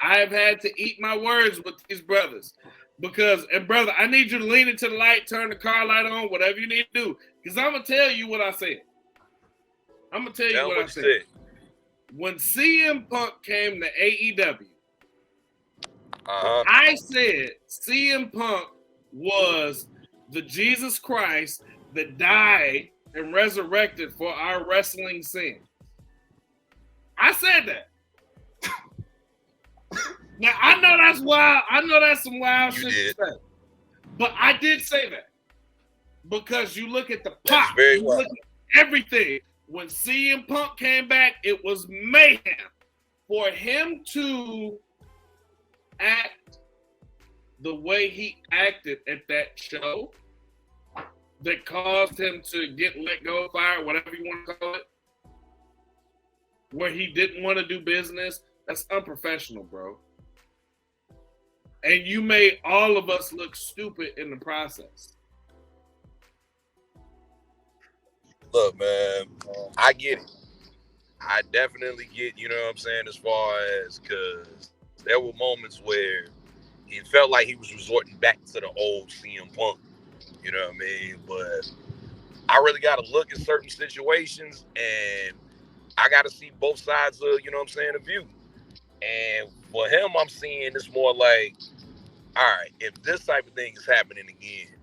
I have had to eat my words with these brothers. Because, and brother, I need you to lean into the light, turn the car light on, whatever you need to do. Because I'm going to tell you what I said. I'm going to tell you what I said. When CM Punk came to AEW, I said CM Punk was the Jesus Christ that died and resurrected for our wrestling sin. I said that. Now, I know that's wild. I know that's some wild shit to say. But I did say that. Because you look at the pop, you look at everything. When CM Punk came back, it was mayhem. For him to act the way he acted at that show that caused him to get let go, fired, whatever you want to call it, where he didn't want to do business, that's unprofessional, bro. And you made all of us look stupid in the process. Look, man, I get it. I definitely get, you know what I'm saying, as far as, because there were moments where it felt like he was resorting back to the old CM Punk, you know what I mean? But I really got to look at certain situations, and I got to see both sides of, you know what I'm saying, the view. And for him, I'm seeing it's more like, all right, if this type of thing is happening again,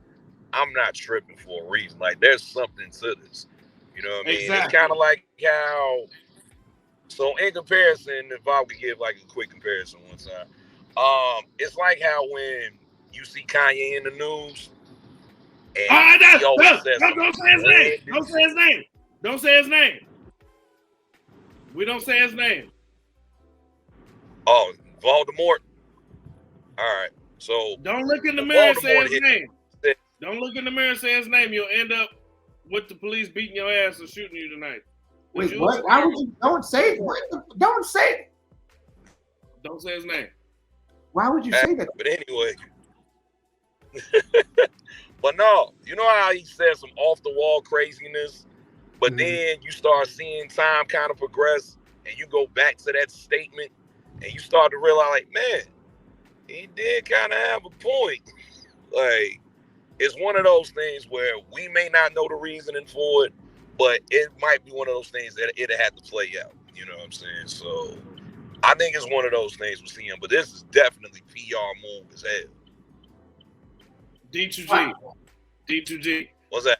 I'm not tripping for a reason. Like, there's something to this. You know what I mean? Exactly. It's kind of like how, so in comparison, if I could give like a quick comparison one time, it's like how when you see Kanye in the news, and he always says don't say his name. Don't say his name. Don't say his name. We don't say his name. Oh, Voldemort. All right. So don't look in the mirror and say his name. Don't look in the mirror and say his name. You'll end up with the police beating your ass or shooting you tonight. Wait, what? Why would you? Don't say it. Don't say it. Don't say his name. Why would you say that? But anyway. But no, you know how he said some off the wall craziness, but then you start seeing time kind of progress, and you go back to that statement, and you start to realize, like, man, he did kind of have a point. Like, it's one of those things where we may not know the reasoning for it, but it might be one of those things that it had to play out. You know what I'm saying? So I think it's one of those things we're seeing, but this is definitely PR move as hell. D2G. D2G. What's that?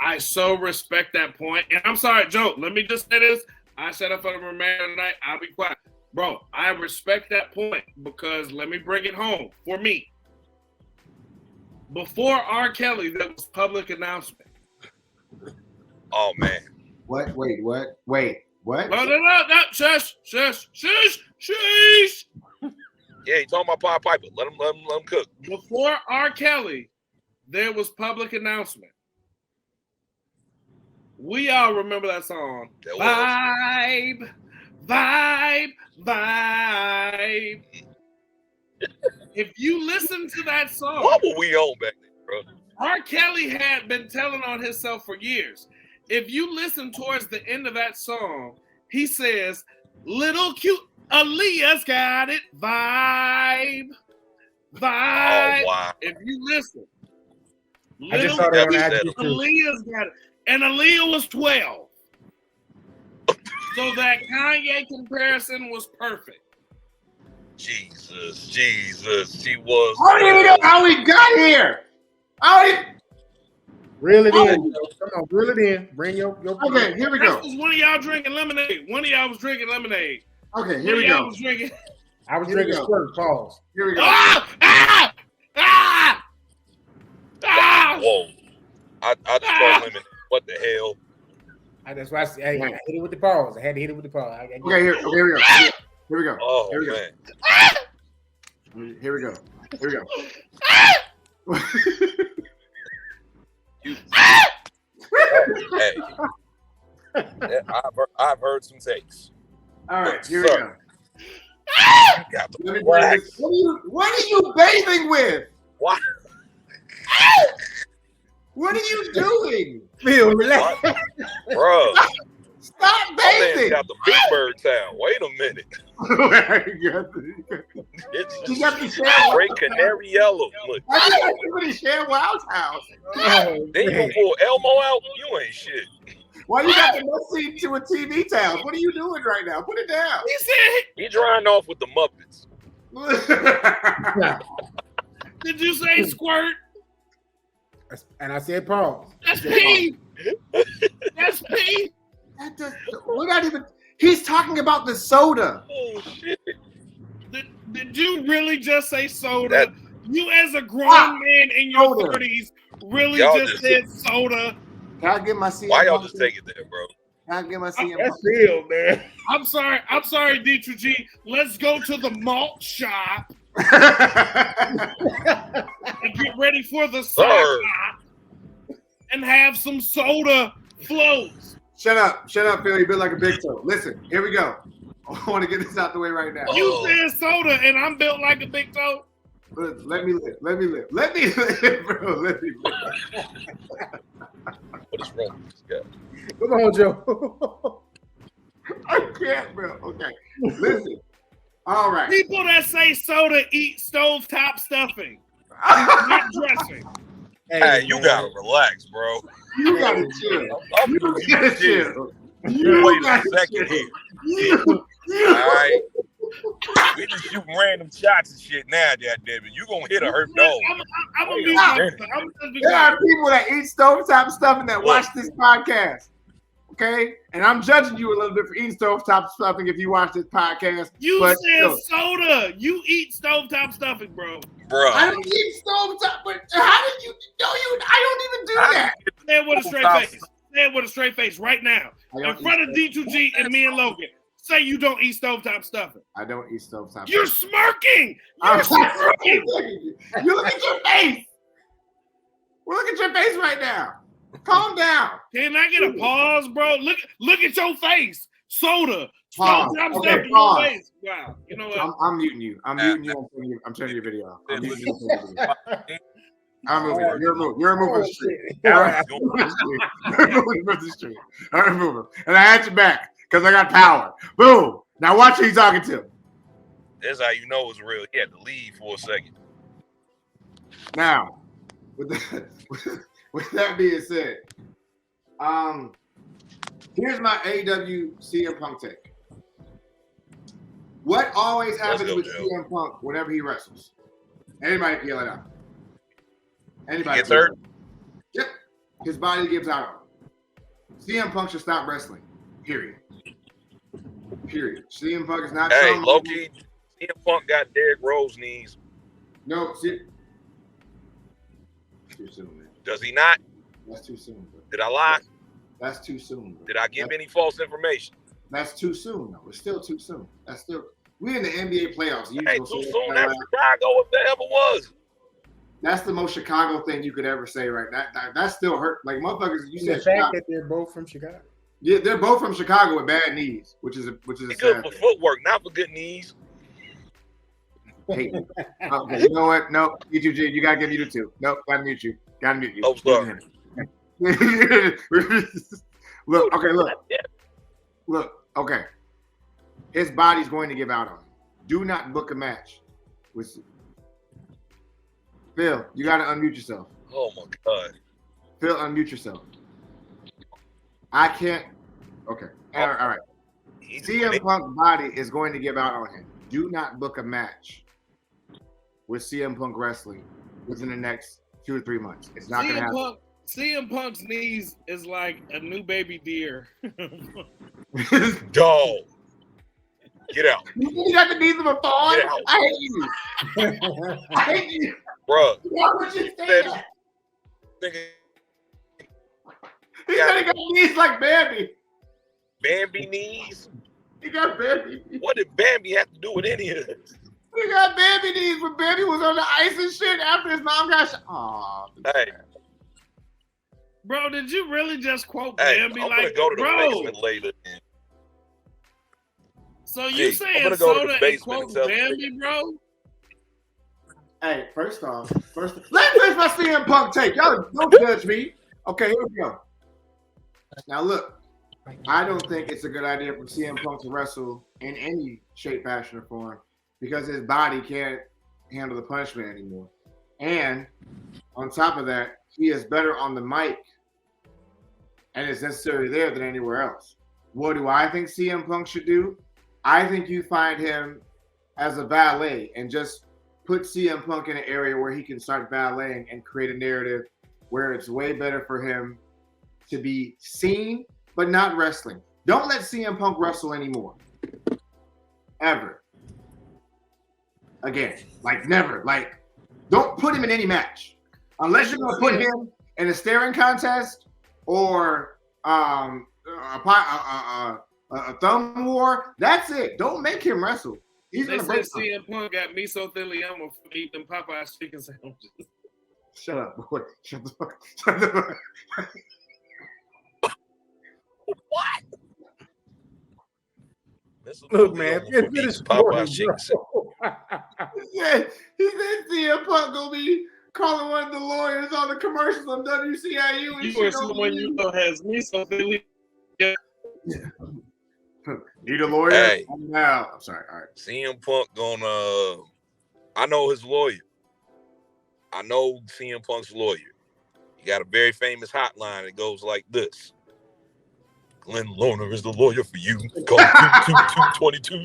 I so respect that point. And I'm sorry, Joe, let me just say this. I said up for the remainder of the night, I'll be quiet. Bro, I respect that point because let me bring it home for me. Before R. Kelly, there was public announcement. Oh, man. What? Wait, what? Wait, what? No. Shush. Yeah, he talking about Pied Piper. Let him cook. Before R. Kelly, there was public announcement. We all remember that song. Vibe. If you listen to that song, what were we on back then, bro? R. Kelly had been telling on himself for years. If you listen towards the end of that song, he says, "Little cute Aaliyah's got it, vibe." Oh, wow. If you listen, I just saw that on Aaliyah's got it, and Aaliyah was 12. So that Kanye comparison was perfect. Jesus, she was. I don't even know how we got here. Reel it in. Come on, reel it in. Bring your Okay, here we go. This was one of y'all drinking lemonade. One of y'all was drinking lemonade. Okay, here we go. I was drinking squirt. Pause. Here we go. Whoa. I just called women. What the hell? That's why I hit it with the pause. I had to hit it with the pause. Okay, here we go. Here we go. Oh, here we go. Man. Here we go. Hey. I've heard some takes. All right, here we go. What are you bathing with? What? What are you doing? Phil, relax. Bro, Stop my man bathing. got the Big Bird town. Wait a minute. It's You got the share. straight canary yellow. Look, Why you got too many share Wild's house? Oh, then you gonna man. pull Elmo out? You ain't shit. Why you got the next scene to a TV town? What are you doing right now? Put it down. He said, He drying off with the Muppets. did you say squirt? And I said pause. That's pee. That's pee. We're not even. He's talking about the soda. Oh shit. Did you really just say soda? That- You as a grown man in your Soda. 30s really Y'all just just- said soda. Can I get my CM? Why y'all Punk just take it there, bro? Can I get my CM? That's Phil, man. I'm sorry, D2G. Let's go to the malt shop and get ready for the soda and have some soda floats. Shut up, Phil. You built like a big toe. Listen, here we go. I want to get this out the way right now. You said soda and I'm built like a big toe. Let me live, bro. Let me live. What is wrong with this guy? Come on, Joe. I can't, bro. Okay, listen. All right. People that say soda eat stovetop stuffing, not dressing. Hey, you gotta relax, bro. You gotta chill. I'm You gotta chill. Wait a second chill. here. All right. We just shoot random shots and shit now, goddammit. You gonna hit a hurt dog. I'm gonna Wait be a honest. minute. There are people that eat stovetop stuffing that watch this podcast. Okay? And I'm judging you a little bit for eating stovetop stuffing if you watch this podcast. You but said soda. You eat stovetop stuffing, bro. Bro. I don't eat stovetop, but how did you know you? I don't even do that. Say it with a straight face. Say it with a straight face right now. In front of D2G and me and Logan. Say you don't eat stovetop stuffing. I don't eat stovetop. You're smirking. I'm You're smirking. You look at your face. Well, look at your face right now. Calm down. Can I get a pause, bro? Look at your face. Soda. Pause. Stovetop Okay, stuffing in pause. your face. Wow. You know what? I'm muting you. I'm muting you. I'm turning your video off. I'm muting you. I'm moving. You're moving. You're moving the street. I'm moving the street. I'm moving. And I had you back because I got power. Boom. Now watch who he's talking to. That's how you know it's real. He had to leave for a second. Now, with that being said, here's my AEW CM Punk take. What always happens with CM Punk whenever he wrestles? Anybody can yell it out. Anybody Gets hurt? Yep. His body gives out. CM Punk should stop wrestling. Period. CM Punk is not. Hey, Loki, CM Punk got Derrick Rose knees. No, see. Too soon, man. Does he not? That's too soon, bro. Did I lie? That's too soon, bro. Did I give any false information? That's too soon, though. It's still too soon. That's still. We in the NBA playoffs. Hey, too soon. That's Chicago, if there ever was. That's the most Chicago thing you could ever say, right? That still hurt. Like motherfuckers, you The said fact Chicago. that they're both from Chicago. Yeah, they're both from Chicago with bad knees, which is a He's sad good for thing. footwork, not for good knees. Hate me. Okay, you know what? No, E2G, you gotta give you the two. Nope, gotta mute you. Gotta mute you. Oh, sorry. Look, okay, look, okay. His body's going to give out on him. Do not book a match with Phil. You gotta unmute yourself. Oh my God. Phil, unmute yourself. I can't. Okay. All right. CM Punk's body is going to give out on him. Do not book a match with CM Punk wrestling within the next 2 or 3 months. It's not going to happen. CM Punk's knees is like a new baby deer. Dog. Get out. You got the knees of a fawn? Get out. I hate you. I hate you. Bruh. Why would you say that? He said he got knees like Bambi. Bambi knees? He got Bambi. What did Bambi have to do with any of this? He got Bambi knees when Bambi was on the ice and shit after his mom got shot. Aw. Hey. Bro, did you really just quote Hey, Bambi? I'm Like, gonna go to the bro. basement later. So you I'm saying gonna go to the soda and basement quote and tell Bambi, bro? Hey, first off, let me finish my CM Punk take. Y'all don't judge me. Okay, here we go. Now look, I don't think it's a good idea for CM Punk to wrestle in any shape, fashion, or form because his body can't handle the punishment anymore. And on top of that, he is better on the mic and is necessarily there than anywhere else. What do I think CM Punk should do? I think you find him as a valet and just put CM Punk in an area where he can start valeting and create a narrative where it's way better for him to be seen, but not wrestling. Don't let CM Punk wrestle anymore. Ever. Again. Like, never. Like, don't put him in any match. Unless you're going to put him in a staring contest or a thumb war. That's it. Don't make him wrestle. He's They gonna said CM Punk got mesothelioma from eating Popeye's chicken sandwiches. Shut up, boy. Shut the fuck up. What? Look, man, get his story, He said CM Punk gonna be calling one of the lawyers on the commercials on WCIU and You shit. were someone you know has mesothelioma. Need a lawyer? Hey. No. I'm sorry. All right. CM Punk gonna. I know his lawyer. I know CM Punk's lawyer. He got a very famous hotline. It goes like this: Glenn Lohner is the lawyer for you. Call 222-22.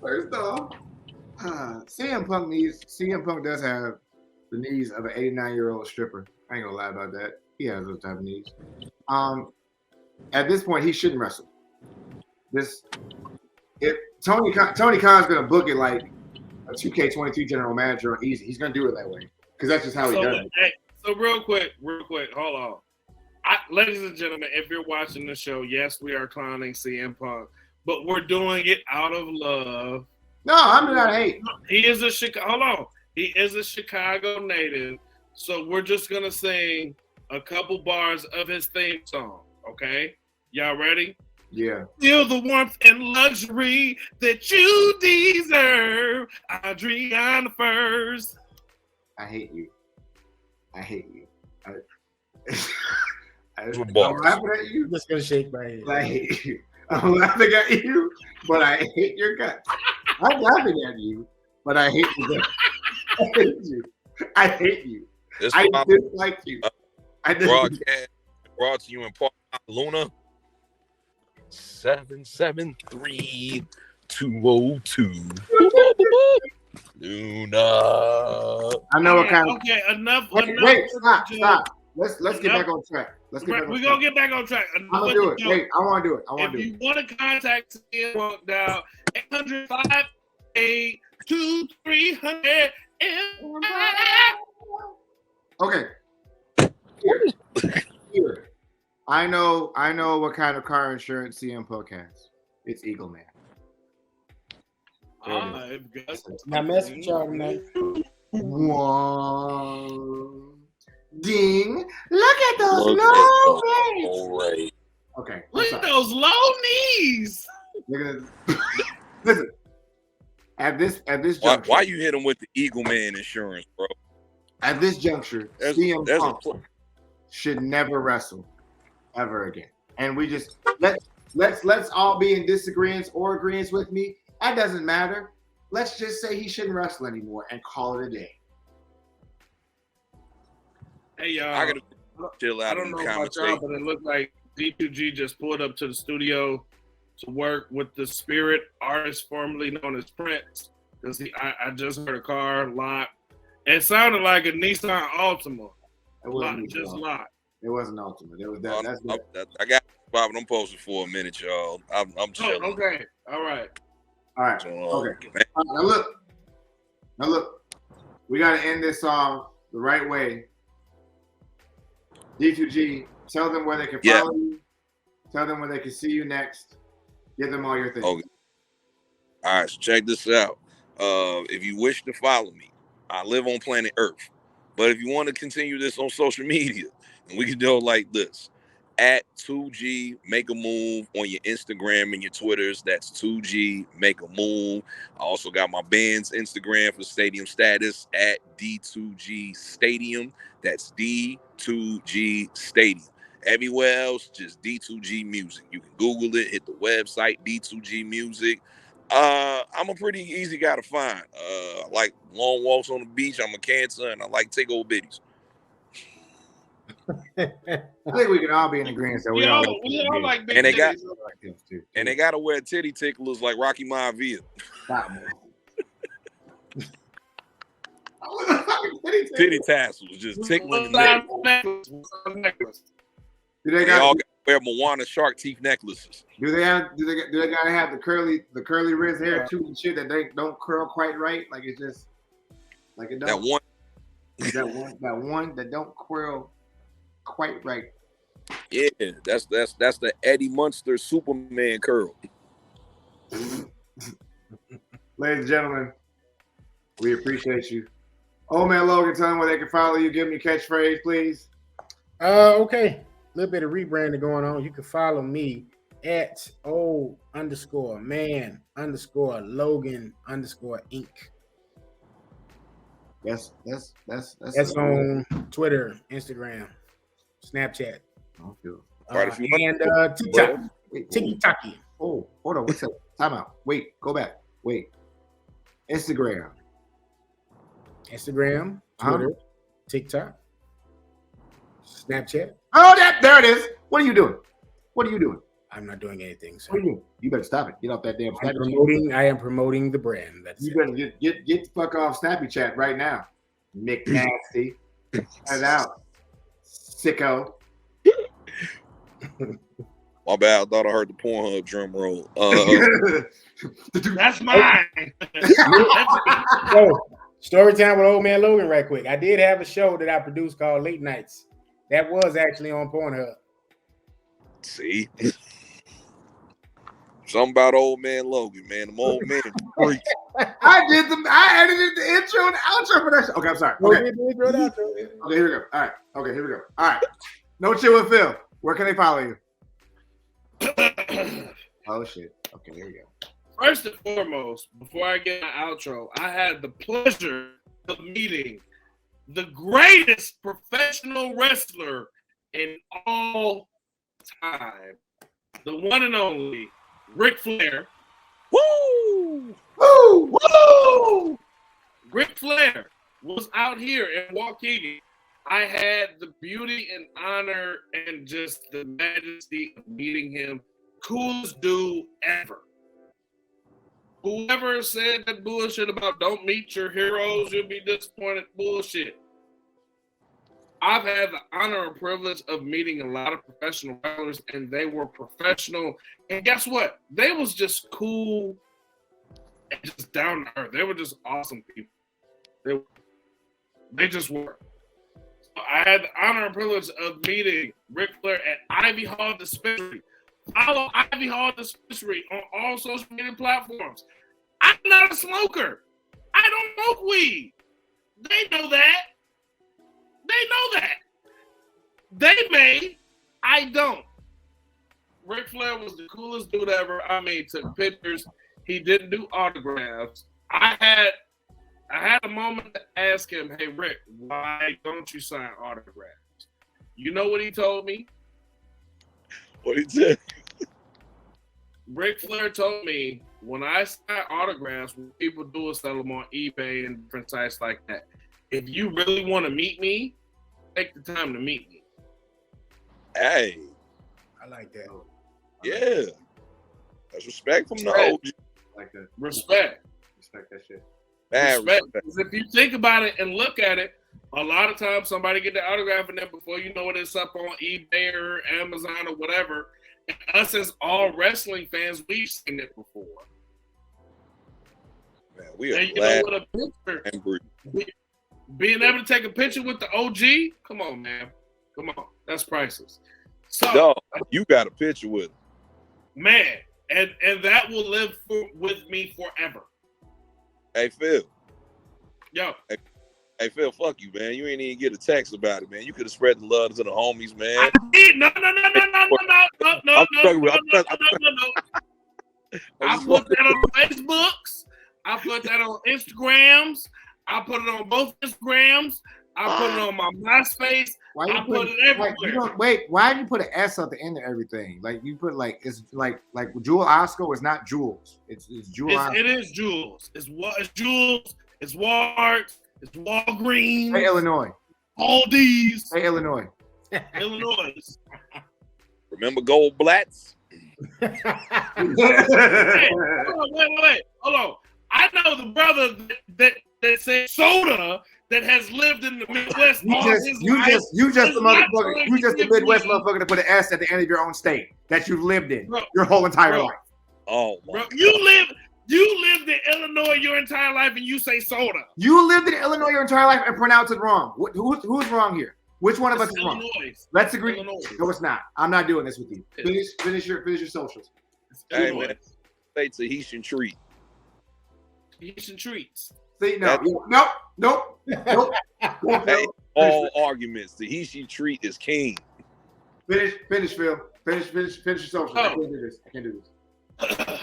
First off, CM Punk does have the knees of an 89-year-old stripper. I ain't gonna lie about that. He has those type of knees. At this point, he shouldn't wrestle. If Tony Khan's gonna book it like a 2K23 general manager on Easy, he's gonna do it that way because that's just how he does it. Hey, so real quick, hold on. Ladies and gentlemen, if you're watching the show, yes, we are clowning CM Punk, but we're doing it out of love. No, I'm not hate. He is a Chicago native, so we're just gonna sing a couple bars of his theme song. Okay, y'all ready? Yeah. Feel the warmth and luxury that you deserve. Adriana first. I hate you. I'm Bars. laughing at you. I'm just gonna shake my head. I hate you. I'm laughing at you, but I hate your guts. I'm laughing at you, but I hate your guts. I hate you. This I dislike you. I broadcast brought to you in part by Luna 773-202. Luna. I know what kind of. Okay, enough. Wait, stop. Let's get back on track. We're gonna get back on track. I'm gonna do it. Wait, I want to do it. If you want to contact CM Punk, dial 800-582-300. Okay. Here. I know what kind of car insurance CM Punk has. It's Eagle Man. Now mess with y'all tonight. One. Ding. Look at those low knees. Right. Okay. Look at those low knees. Listen. At this juncture. Why you hit him with the Eagle Man insurance, bro? At this juncture, CM Punk should never wrestle ever again. And we just let's all be in disagreements or agreements with me. That doesn't matter. Let's just say he shouldn't wrestle anymore and call it a day. Hey y'all, I gotta chill out. I don't know about y'all, but it looked like D2G just pulled up to the studio to work with the Spirit artist formerly known as Prince. Because I just heard a car lock. It sounded like a Nissan Altima. It wasn't locked. It wasn't Altima. It was that. I got Bob and I'm posted for a minute, y'all. I'm chilling. Oh, okay. All right. So, okay. Now look. We got to end this song the right way. D2G, tell them where they can follow you. Tell them where they can see you next. Give them all your things. Okay. All right, so check this out. If you wish to follow me, I live on planet Earth. But if you want to continue this on social media, and we can do it like this, at 2G Make a Move on your Instagram and your Twitters. That's 2G Make a Move. I also got my band's Instagram for Stadium Status at D2G Stadium. That's D2G Stadium. Everywhere else, just D2G Music. You can Google it, hit the website, D2G Music. I'm a pretty easy guy to find. I like long walks on the beach. I'm a Cancer, and I like take old biddies. I think we can all be in agreement. So we all like big And they got titties. and they gotta wear titty ticklers like Rocky Maivia. Titty tassels, just tickling the neck. They all got to wear Moana shark teeth necklaces. Do they gotta have the curly wrist hair too and shit that they don't curl quite right? Like it's just like it don't. That one that don't curl quite right. Yeah, that's the Eddie Munster Superman curl. Ladies and gentlemen, we appreciate you. Old Man Logan, tell them where they can follow you. Give me a catchphrase, please. Okay. A little bit of rebranding going on. You can follow me at O_man_Logan_Inc. That's on Twitter, Instagram, Snapchat, and TikTok. TikTok. Oh, hold on. What's up? Time out. Wait, go back. Wait. Instagram, Twitter, TikTok, Snapchat. Oh, there it is. What are you doing? I'm not doing anything. So. What are you doing? You better stop it. Get off that damn Snappy Chat. I am promoting the brand. You better get the fuck off Snappy Chat right now. Nick Nasty. Cut it out. Sicko. My bad. I thought I heard the Pornhub drum roll. That's mine. So, story time with Old Man Logan right quick. I did have a show that I produced called Late Nights. That was actually on Pornhub. See? Something about Old Man Logan, man. Them old men. I edited the intro and the outro for that show. Okay, I'm sorry. Okay, here we go. All right. Okay, here we go. All right. No Chill with Phil. Where can they follow you? Oh shit. Okay, here we go. First and foremost, before I get my outro, I had the pleasure of meeting the greatest professional wrestler in all time, the one and only Ric Flair. Woo! Woo! Woo! Ric Flair was out here in Waukegan. I had the beauty and honor and just the majesty of meeting him. Coolest dude ever. Whoever said that bullshit about don't meet your heroes, you'll be disappointed, bullshit. I've had the honor and privilege of meeting a lot of professional wrestlers, and they were professional. And guess what? They was just cool and just down to earth. They were just awesome people. They just were. So I had the honor and privilege of meeting Ric Flair at Ivy Hall Dispensary. Follow Ivy Hall Dispensary on all social media platforms. I'm not a smoker. I don't smoke weed. They know that. They may. I don't. Ric Flair was the coolest dude ever. I mean, took pictures. He didn't do autographs. I had a moment to ask him, hey, Rick, why don't you sign autographs? You know what he told me? What he said? Ric Flair told me, when I sign autographs, what people do is sell them on eBay and different sites like that. If you really want to meet me, take the time to meet me. Hey. I like that. Yeah. That's respect from the OG. Like that. Respect that shit. Respect. Because if you think about it and look at it, a lot of times somebody get the autograph and then before you know it, it's up on eBay or Amazon or whatever. And us as all wrestling fans, we've seen it before. Man, we are and glad. with a picture, being able to take a picture with the OG, come on, man. Come on. That's priceless. So, dog, you got a picture with him. Man, and that will live with me forever. Hey, Phil. Yo. Hey, Phil, fuck you, man. You ain't even get a text about it, man. You could have spread the love to the homies, man. I did. No. I put that on Facebooks. I put that on Instagrams. I put it on both Instagrams. I put it on my MySpace. I put it everywhere. Why did you put an S at the end of everything? Like you put it's like Jewel Osco is not Jules. It's Jewel. It is Jules. It's Jules. It's Walmart. It's Walgreens. Hey, Illinois. All these. Hey, Illinois. Illinois. Remember Gold Blats? Wait. Hold on. I know the brother that said soda that has lived in the Midwest. You just the Midwest motherfucker to put an S at the end of your own state that you've lived in your whole entire life. Oh, bro, you lived in Illinois your entire life and you say soda. You lived in Illinois your entire life and pronounce it wrong. Who's wrong here? Which one of us is wrong? Let's agree. Illinois. No, it's not. I'm not doing this with you. Finish your socials. Hey, man. Say Tahitian treat. Tahitian treats. See, nope. Hey, all arguments. Tahitian treat is king. Finish, Phil. Finish your socials. I can't do this.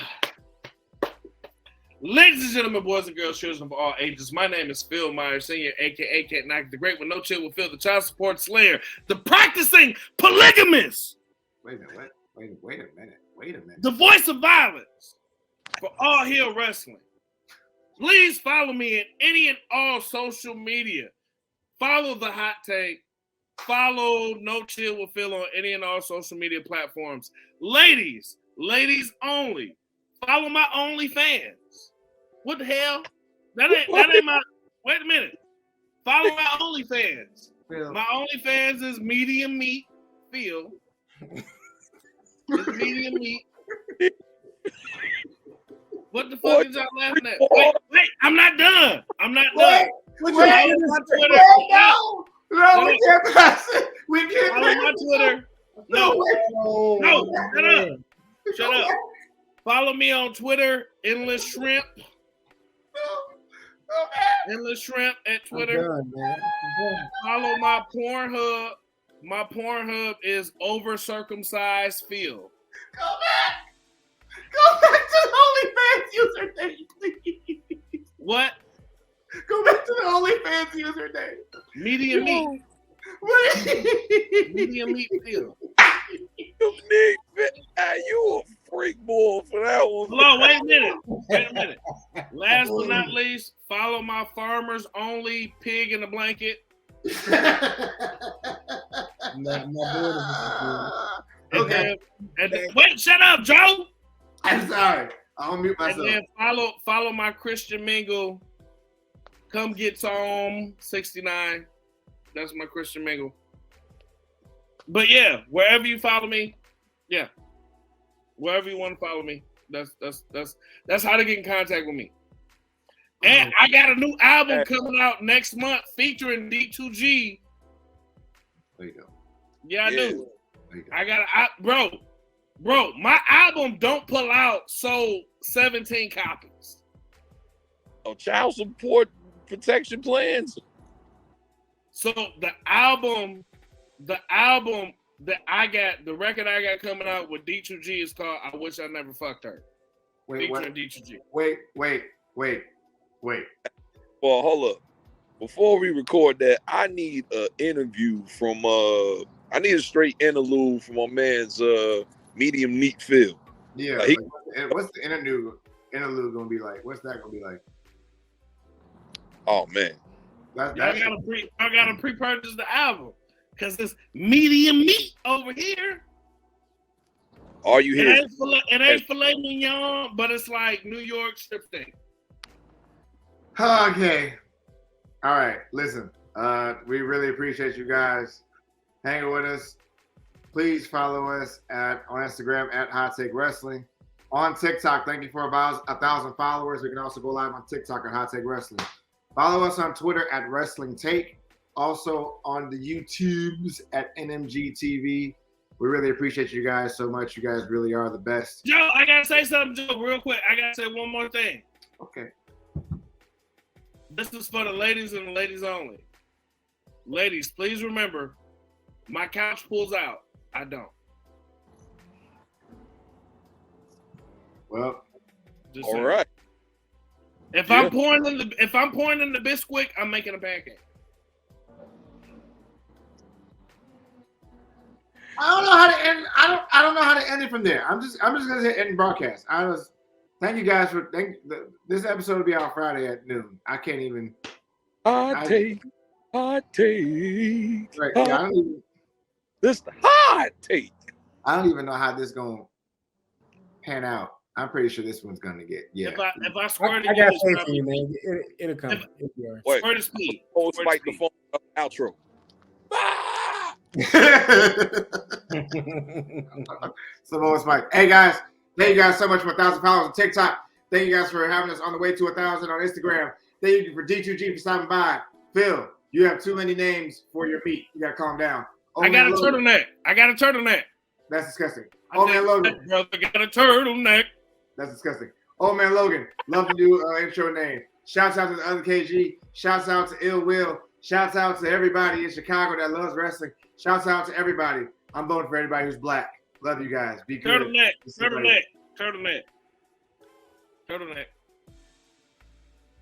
Ladies and gentlemen, boys and girls, children of all ages, my name is Phil Myers, Sr., a.k.a. Cat Knock, the Great with No Chill with Phil, the child support slayer, the practicing polygamist. Wait a minute. The voice of violence for All Heel Wrestling. Please follow me in any and all social media. Follow The Hot Take. Follow No Chill with Phil on any and all social media platforms. Ladies only. Follow my OnlyFans. What the hell? That ain't my. Wait a minute. Follow my OnlyFans. Phil. My OnlyFans is Medium Meat Phil. It's Medium Meat. What the fuck is y'all laughing at? Wait, I'm not done. Wait, we can't pass it. We can't follow my Twitter. No, shut up. Follow me on Twitter, Endless Shrimp. Endless Shrimp at Twitter. I'm done. Follow my Pornhub. My Pornhub is Over Circumcised Phil. Go back to the OnlyFans username, please. What? Go back to the OnlyFans username. Medium Meat. Medium Meat Phil. You a freak boy for that one. Hold on, wait a minute. Last but not least, follow my Farmers Only Pig in a Blanket. Okay. Wait, shut up, Joe. I'm sorry. I'll mute myself. And then follow my Christian Mingle. Come get some 69. That's my Christian Mingle. But yeah, wherever you follow me, wherever you want to follow me, that's how to get in contact with me. And I got a new album coming out next month featuring D2G. There you go. Yeah, I do. Bro, my album Don't Pull Out sold 17 copies. Oh, child support protection plans. So the album that I got, the record I got coming out with D2G is called I Wish I Never Fucked Her. Featuring D2G. Wait. Well, hold up. Before we record that, I need an interview from I need a straight interlude from my man's Medium Meat Phil. Yeah. What's the interlude gonna be like? What's that gonna be like? Oh man. I gotta pre-purchase the album because it's Medium Meat over here. Are you here? It ain't filet mignon, but it's like New York strip steak. Okay. All right. Listen, we really appreciate you guys hanging with us. Please follow us on Instagram at Hot Take Wrestling. On TikTok, thank you for about 1,000 followers. We can also go live on TikTok at Hot Take Wrestling. Follow us on Twitter at Wrestling Take. Also on the YouTubes at NMG TV. We really appreciate you guys so much. You guys really are the best. Joe, I gotta say something, Joe, real quick. I gotta say one more thing. Okay. This is for the ladies and the ladies only. Ladies, please remember, my couch pulls out. I don't. Well, Just All saying. right. If Yeah. I'm pouring in the Bisquick, I'm making a pancake. I don't know how to end. I don't know how to end it from there. I'm just gonna say end broadcast. Thank you guys for this episode will be out Friday at noon. I can't even. Hot take. Right, yeah, This the hot take. I don't even know how this gonna pan out. I'm pretty sure this one's gonna get If I swear to I you, got it's faith in probably you, man. It'll come. It'll be all right. Wait. swear to speed. Oh, Swear to spike the speed. phone outro. Ah! Samoa Spike. Hey guys, thank you guys so much for 1,000 followers on TikTok. Thank you guys for having us on the way to 1,000 on Instagram. Thank you for D2G for stopping by. Phil, you have too many names for your meat. You gotta calm down. I got a turtleneck. That's disgusting. Oh man, Logan. Brother got a turtleneck. That's disgusting. Oh man, Logan. Love to do intro name. Shouts out to the other KG. Shouts out to Ill Will. Shouts out to everybody in Chicago that loves wrestling. Shouts out to everybody. I'm voting for everybody who's black. Love you guys. Be good. Turtleneck.